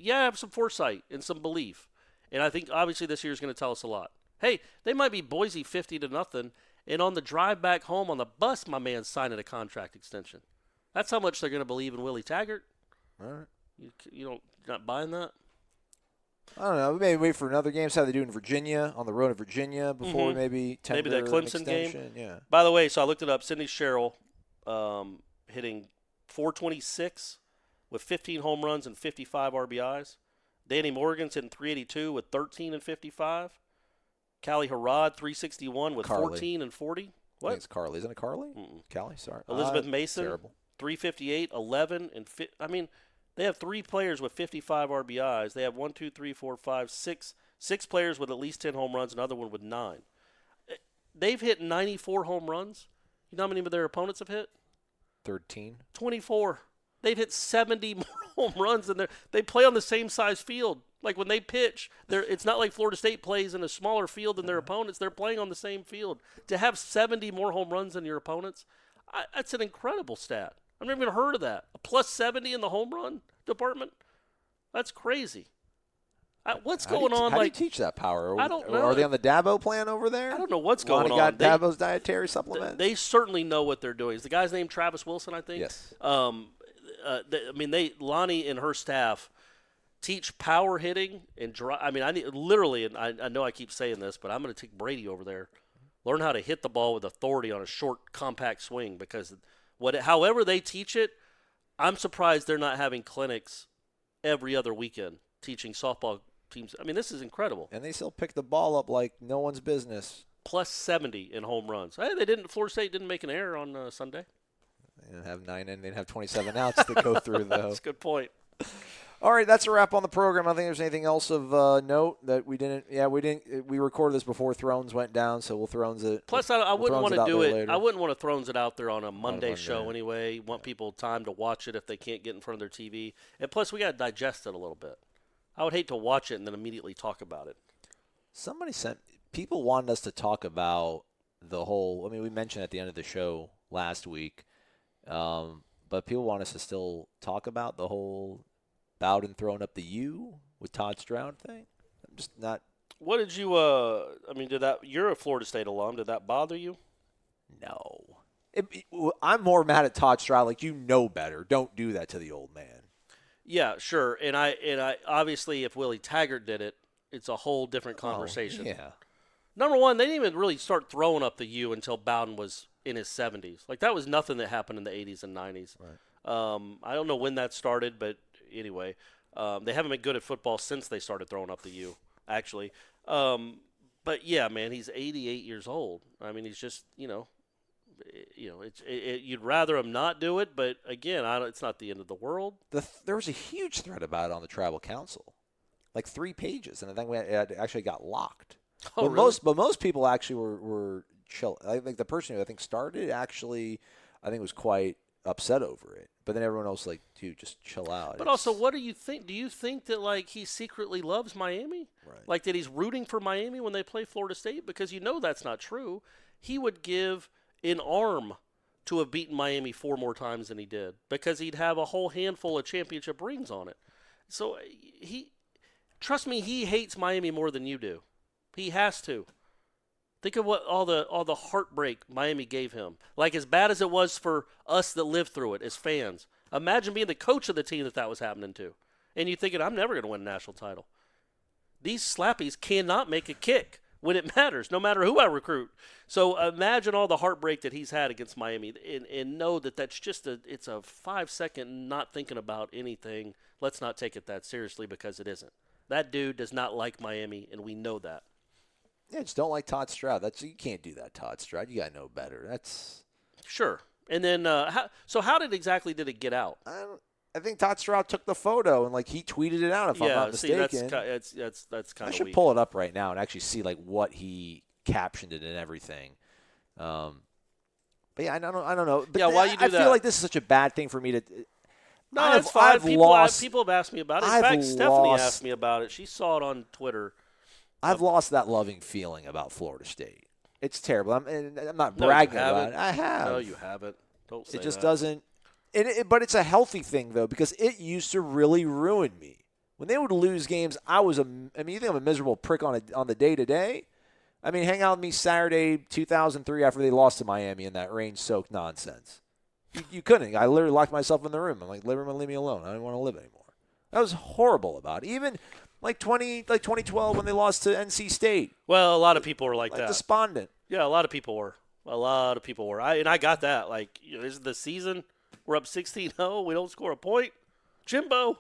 have some foresight and some belief. And I think obviously this year is going to tell us a lot. Hey, they might be Boise 50-0, and on the drive back home on the bus, my man's signing a contract extension. That's how much they're going to believe in Willie Taggart. All right. You're not buying that? I don't know. We may wait for another game. See how they do in Virginia, on the road in Virginia, before we maybe tender that Clemson game. Yeah. By the way, so I looked it up. Sidney Sherrill hitting .426 with 15 home runs and 55 RBIs. Danny Morgan's hitting .382 with 13 and 55. Callie Harrod, .361 with 14 and 40. What? I think it's Carly. Isn't it Carly? Callie, sorry. Elizabeth Mason, terrible. .358, 11 and they have 3 players with 55 RBIs. They have 6 players with at least 10 home runs, another one with 9. They've hit 94 home runs. You know how many of their opponents have hit? 13. 24. They've hit 70 more home runs, and they play on the same size field. Like when they pitch, it's not like Florida State plays in a smaller field than their opponents. They're playing on the same field. To have 70 more home runs than your opponents, that's an incredible stat. I've never even heard of that. A plus 70 in the home run department? That's crazy. What's going on? How do you teach that power? I don't know. Are they on the Dabo plan over there? I don't know what's going on. Got Dabo's dietary supplement? They certainly know what they're doing. Is the guy's name Travis Wilson, I think? Yes. Lonnie and her staff teach power hitting and drive. I know I keep saying this, but I'm going to take Brady over there. Learn how to hit the ball with authority on a short, compact swing because however they teach it, I'm surprised they're not having clinics every other weekend teaching softball teams. I mean, this is incredible. And they still pick the ball up like no one's business. Plus 70 in home runs. Hey, Florida State didn't make an error on Sunday. They didn't have 9 and they didn't have 27 outs to go through, though. That's a good point. All right, that's a wrap on the program. I don't think there's anything else of note that we didn't. Yeah, we didn't. We recorded this before Thrones went down, so we'll Thrones it. Plus, I wouldn't want to do it. Later. I wouldn't want to Thrones it out there on a Monday show anyway. Want people time to watch it if they can't get in front of their TV. And plus, we got to digest it a little bit. I would hate to watch it and then immediately talk about it. People wanted us to talk about the whole. I mean, we mentioned at the end of the show last week, but people want us to still talk about the whole Bowden throwing up the U with Todd Stroud thing. I'm just not. What did you? You're a Florida State alum. Did that bother you? No. I'm more mad at Todd Stroud. Like, you know better. Don't do that to the old man. Yeah, sure. And I obviously, if Willie Taggart did it, it's a whole different conversation. Yeah. Number one, they didn't even really start throwing up the U until Bowden was in his 70s. Like, that was nothing that happened in the 80s and 90s. Right. I don't know when that started, but anyway, they haven't been good at football since they started throwing up the U, actually. But, yeah, man, he's 88 years old. I mean, he's just, you'd rather him not do it, but, again, it's not the end of the world. There was a huge thread about it on the Tribal Council, like 3 pages, and I think it actually got locked. Oh, really? Most people actually were chill. I think the person who I think started actually, I think was quite upset over it. But then everyone else like, dude, just chill out. But also, what do you think? Do you think that like he secretly loves Miami? Right. Like that he's rooting for Miami when they play Florida State? Because that's not true. He would give an arm to have beaten Miami 4 more times than he did because he'd have a whole handful of championship rings on it. So trust me, he hates Miami more than you do. He has to. Think of what all the heartbreak Miami gave him. Like as bad as it was for us that lived through it as fans. Imagine being the coach of the team that was happening to. And you thinking, I'm never going to win a national title. These slappies cannot make a kick when it matters, no matter who I recruit. So imagine all the heartbreak that he's had against Miami and know that that's just it's a 5-second not thinking about anything. Let's not take it that seriously because it isn't. That dude does not like Miami, and we know that. Yeah, just don't like Todd Stroud. You can't do that, Todd Stroud. You got to know better. That's sure. And then, how exactly did it get out? I think Todd Stroud took the photo and he tweeted it out. If I'm not mistaken, that's kind of. I should pull it up right now and actually see what he captioned it and everything. But yeah, I don't know. But why you do that? I feel like this is such a bad thing for me to. No, it's fine. People have asked me about it. In fact, Stephanie asked me about it. She saw it on Twitter. I've lost that loving feeling about Florida State. It's terrible. I'm not bragging about it. I have. No, you haven't. Don't say that. It just doesn't. But it's a healthy thing, though, because it used to really ruin me. When they would lose games, you think I'm a miserable prick on the day-to-day? I mean, hang out with me Saturday, 2003, after they lost to Miami in that rain-soaked nonsense. You couldn't. I literally locked myself in the room. I'm like, leave me alone. I don't want to live anymore. That was horrible about it. Even 2012 when they lost to NC State. Well, a lot of people were like that. Despondent. Yeah, a lot of people were. I got that. This is the season. We're up 16-0. We don't score a point. Jimbo.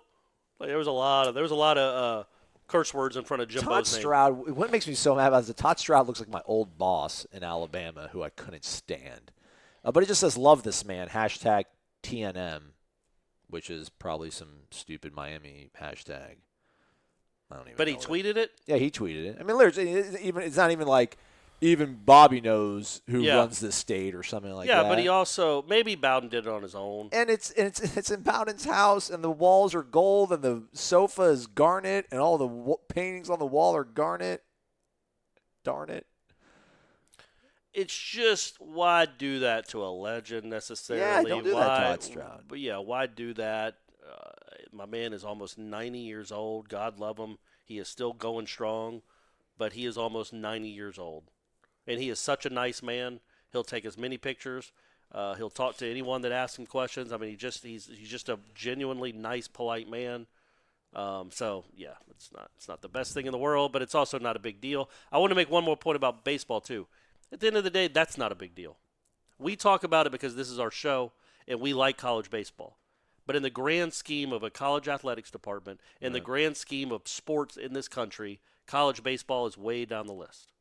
There was a lot of curse words in front of Jimbo's Todd Stroud. What makes me so mad about it is that Todd Stroud looks like my old boss in Alabama, who I couldn't stand. But it just says "Love this man" #TNM, which is probably some stupid Miami hashtag. I don't even. But he tweeted it. Yeah, he tweeted it. I mean, literally, it's not even like even Bobby knows who runs this state or something like that. Yeah, but he also maybe Bowden did it on his own. And it's in Bowden's house, and the walls are gold, and the sofa is garnet, and all the paintings on the wall are garnet. Darn it. It's just, why do that to a legend necessarily? Yeah, don't do that to Todd Stroud. But yeah, why do that? My man is almost 90 years old. God love him. He is still going strong, but he is almost 90 years old. And he is such a nice man. He'll take as many pictures. He'll talk to anyone that asks him questions. I mean, he's just a genuinely nice, polite man. So yeah, it's not the best thing in the world, but it's also not a big deal. I want to make one more point about baseball too. At the end of the day, that's not a big deal. We talk about it because this is our show and we like college baseball. But in the grand scheme of a college athletics department, in the grand scheme of sports in this country, college baseball is way down the list.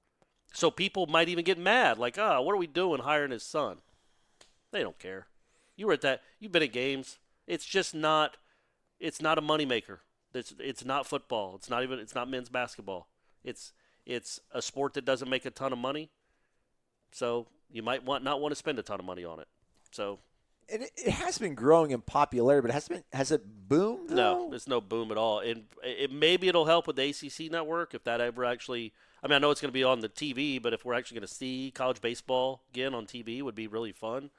So people might even get mad, like, what are we doing hiring his son? They don't care. You were at that. You've been at games. It's just not. It's not a moneymaker. It's not football. It's not men's basketball. It's a sport that doesn't make a ton of money. So you might not want to spend a ton of money on it. So. And it has been growing in popularity, but has it boomed? No, it's no boom at all. And maybe it'll help with the ACC network if that ever actually. I mean, I know it's going to be on the TV, but if we're actually going to see college baseball again on TV, it would be really fun.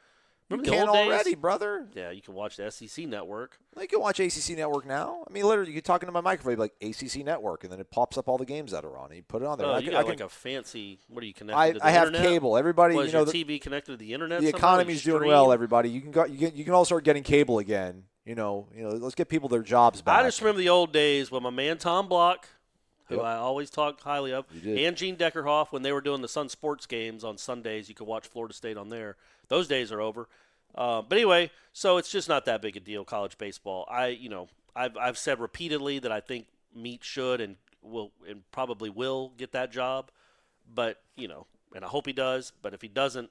Remember the old days? Already, brother. Yeah, you can watch the SEC network. You can watch ACC network now. I mean, literally, you can talk into my microphone, you'd be like ACC network, and then it pops up all the games that are on. And you put it on there. You got like a fancy. What are you connected to? The I have internet? Cable. Everybody, Was your TV connected to the internet? The economy's doing well. Everybody, you can all start getting cable again. Let's get people their jobs back. I just remember the old days when my man Tom Block, who I always talk highly of, and Gene Deckerhoff, when they were doing the Sun Sports games on Sundays, you could watch Florida State on there. Those days are over. But anyway, so it's just not that big a deal, college baseball. I've said repeatedly that I think Meat should and probably will get that job, but and I hope he does. But if he doesn't,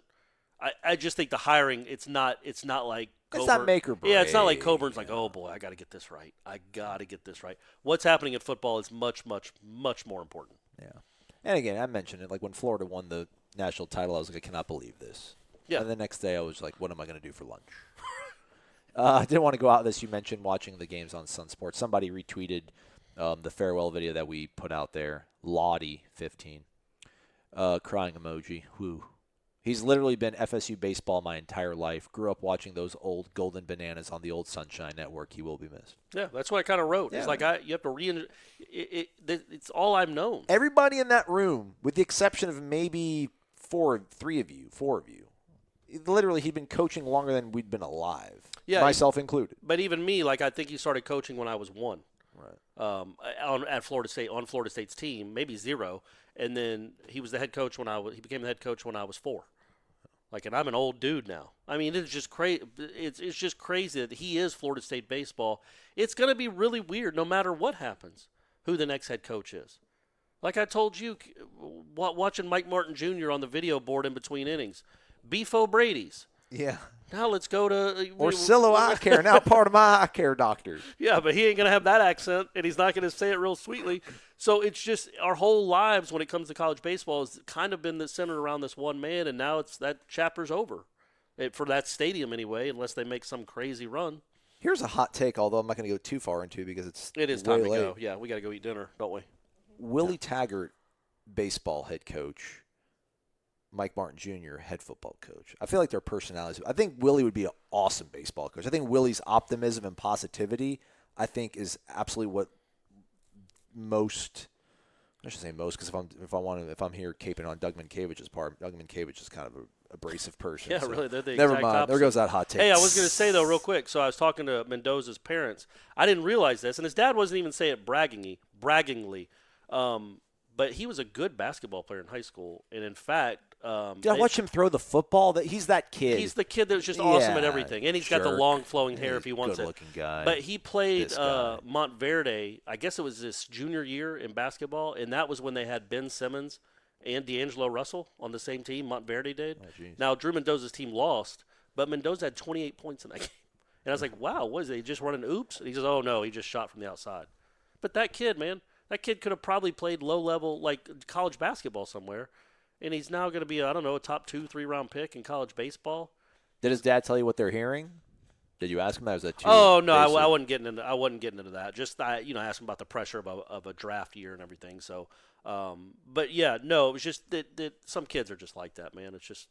I just think the hiring it's not like Coburn. It's not make or break. Yeah, it's not like Coburn's like, oh boy, I got to get this right. What's happening in football is much, much, much more important. Yeah, and again, I mentioned it. Like when Florida won the national title, I was like, I cannot believe this. Yeah. And the next day I was like, what am I going to do for lunch? I didn't want to go out this. You mentioned watching the games on Sun Sports. Somebody retweeted the farewell video that we put out there. Lottie, 15. Crying emoji. Whoo. He's literally been FSU baseball my entire life. Grew up watching those old Golden Bananas on the old Sunshine Network. He will be missed. Yeah, that's what I kind of wrote. Yeah. It's like you have to it's all I've known. Everybody in that room, with the exception of maybe four of you, literally, he'd been coaching longer than we'd been alive, myself included. But even me, I think he started coaching when I was 1. Right. At Florida State, on Florida State's team, maybe 0, and then he was the head coach he became the head coach when I was 4. And I'm an old dude now. I mean, it's just crazy. It's just crazy that he is Florida State baseball. It's going to be really weird, no matter what happens, who the next head coach is. Like I told you, watching Mike Martin Jr. on the video board in between innings. Beef O'Brady's. Yeah. Now let's go to Orsillo Eye Care, now part of my eye care doctor. Yeah, but he ain't going to have that accent, and he's not going to say it real sweetly. So it's just our whole lives when it comes to college baseball has kind of been centered around this one man, and now that chapter's over. For that stadium anyway, unless they make some crazy run. Here's a hot take, although I'm not going to go too far into because it is time to go. Yeah, we got to go eat dinner, don't we? Willie Taggart, baseball head coach. Mike Martin Jr., head football coach. I feel like their personalities. I think Willie would be an awesome baseball coach. I think Willie's optimism and positivity, I think, is absolutely what most. I should say most because if I'm here caping on Doug Minkiewicz's part, Doug Minkiewicz's is kind of an abrasive person. Yeah, so really. They're the never exact mind. opposite. There goes that hot take. Hey, I was going to say though, real quick. So I was talking to Mendoza's parents. I didn't realize this, and his dad wasn't even saying it braggingly. But he was a good basketball player in high school, and in fact, did I watch him throw the football? He's that kid. He's the kid that was just awesome at everything, and he's got the long flowing hair if he wants it. Good-looking guy. But he played Montverde. I guess it was his junior year in basketball, and that was when they had Ben Simmons and D'Angelo Russell on the same team. Montverde did. Oh, now Drew Mendoza's team lost, but Mendoza had 28 points in that game, and I was like, "Wow, what is he just running oops?" And he says, "Oh no, he just shot from the outside." But that kid, man. That kid could have probably played low-level, like college basketball somewhere, and he's now going to be, a top 2-3 round pick in college baseball. Did his dad tell you what they're hearing? Did you ask him that? Was that too Oh no, basic? I wasn't getting into that. Just ask him about the pressure of a draft year and everything. So, but yeah, no, it was just that some kids are just like that, man. It's just,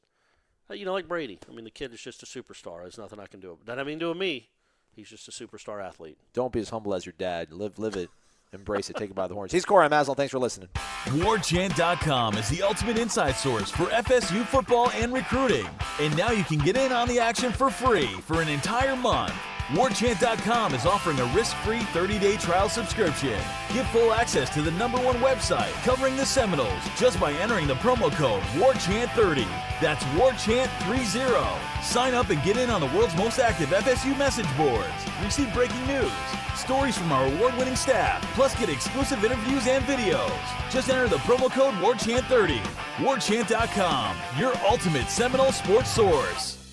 like Brady. I mean, the kid is just a superstar. There's nothing I can do. Doesn't have anything to do with me. He's just a superstar athlete. Don't be as humble as your dad. Live it. Embrace it. Take it by the horns. He's Corey Maslow. Thanks for listening. WarChant.com is the ultimate inside source for FSU football and recruiting. And now you can get in on the action for free for an entire month. WarChant.com is offering a risk-free 30-day trial subscription. Get full access to the #1 website covering the Seminoles just by entering the promo code WarChant30. That's WarChant30. Sign up and get in on the world's most active FSU message boards. Receive breaking news, stories from our award-winning staff, plus get exclusive interviews and videos. Just enter the promo code WarChant30. WarChant.com, your ultimate Seminole sports source.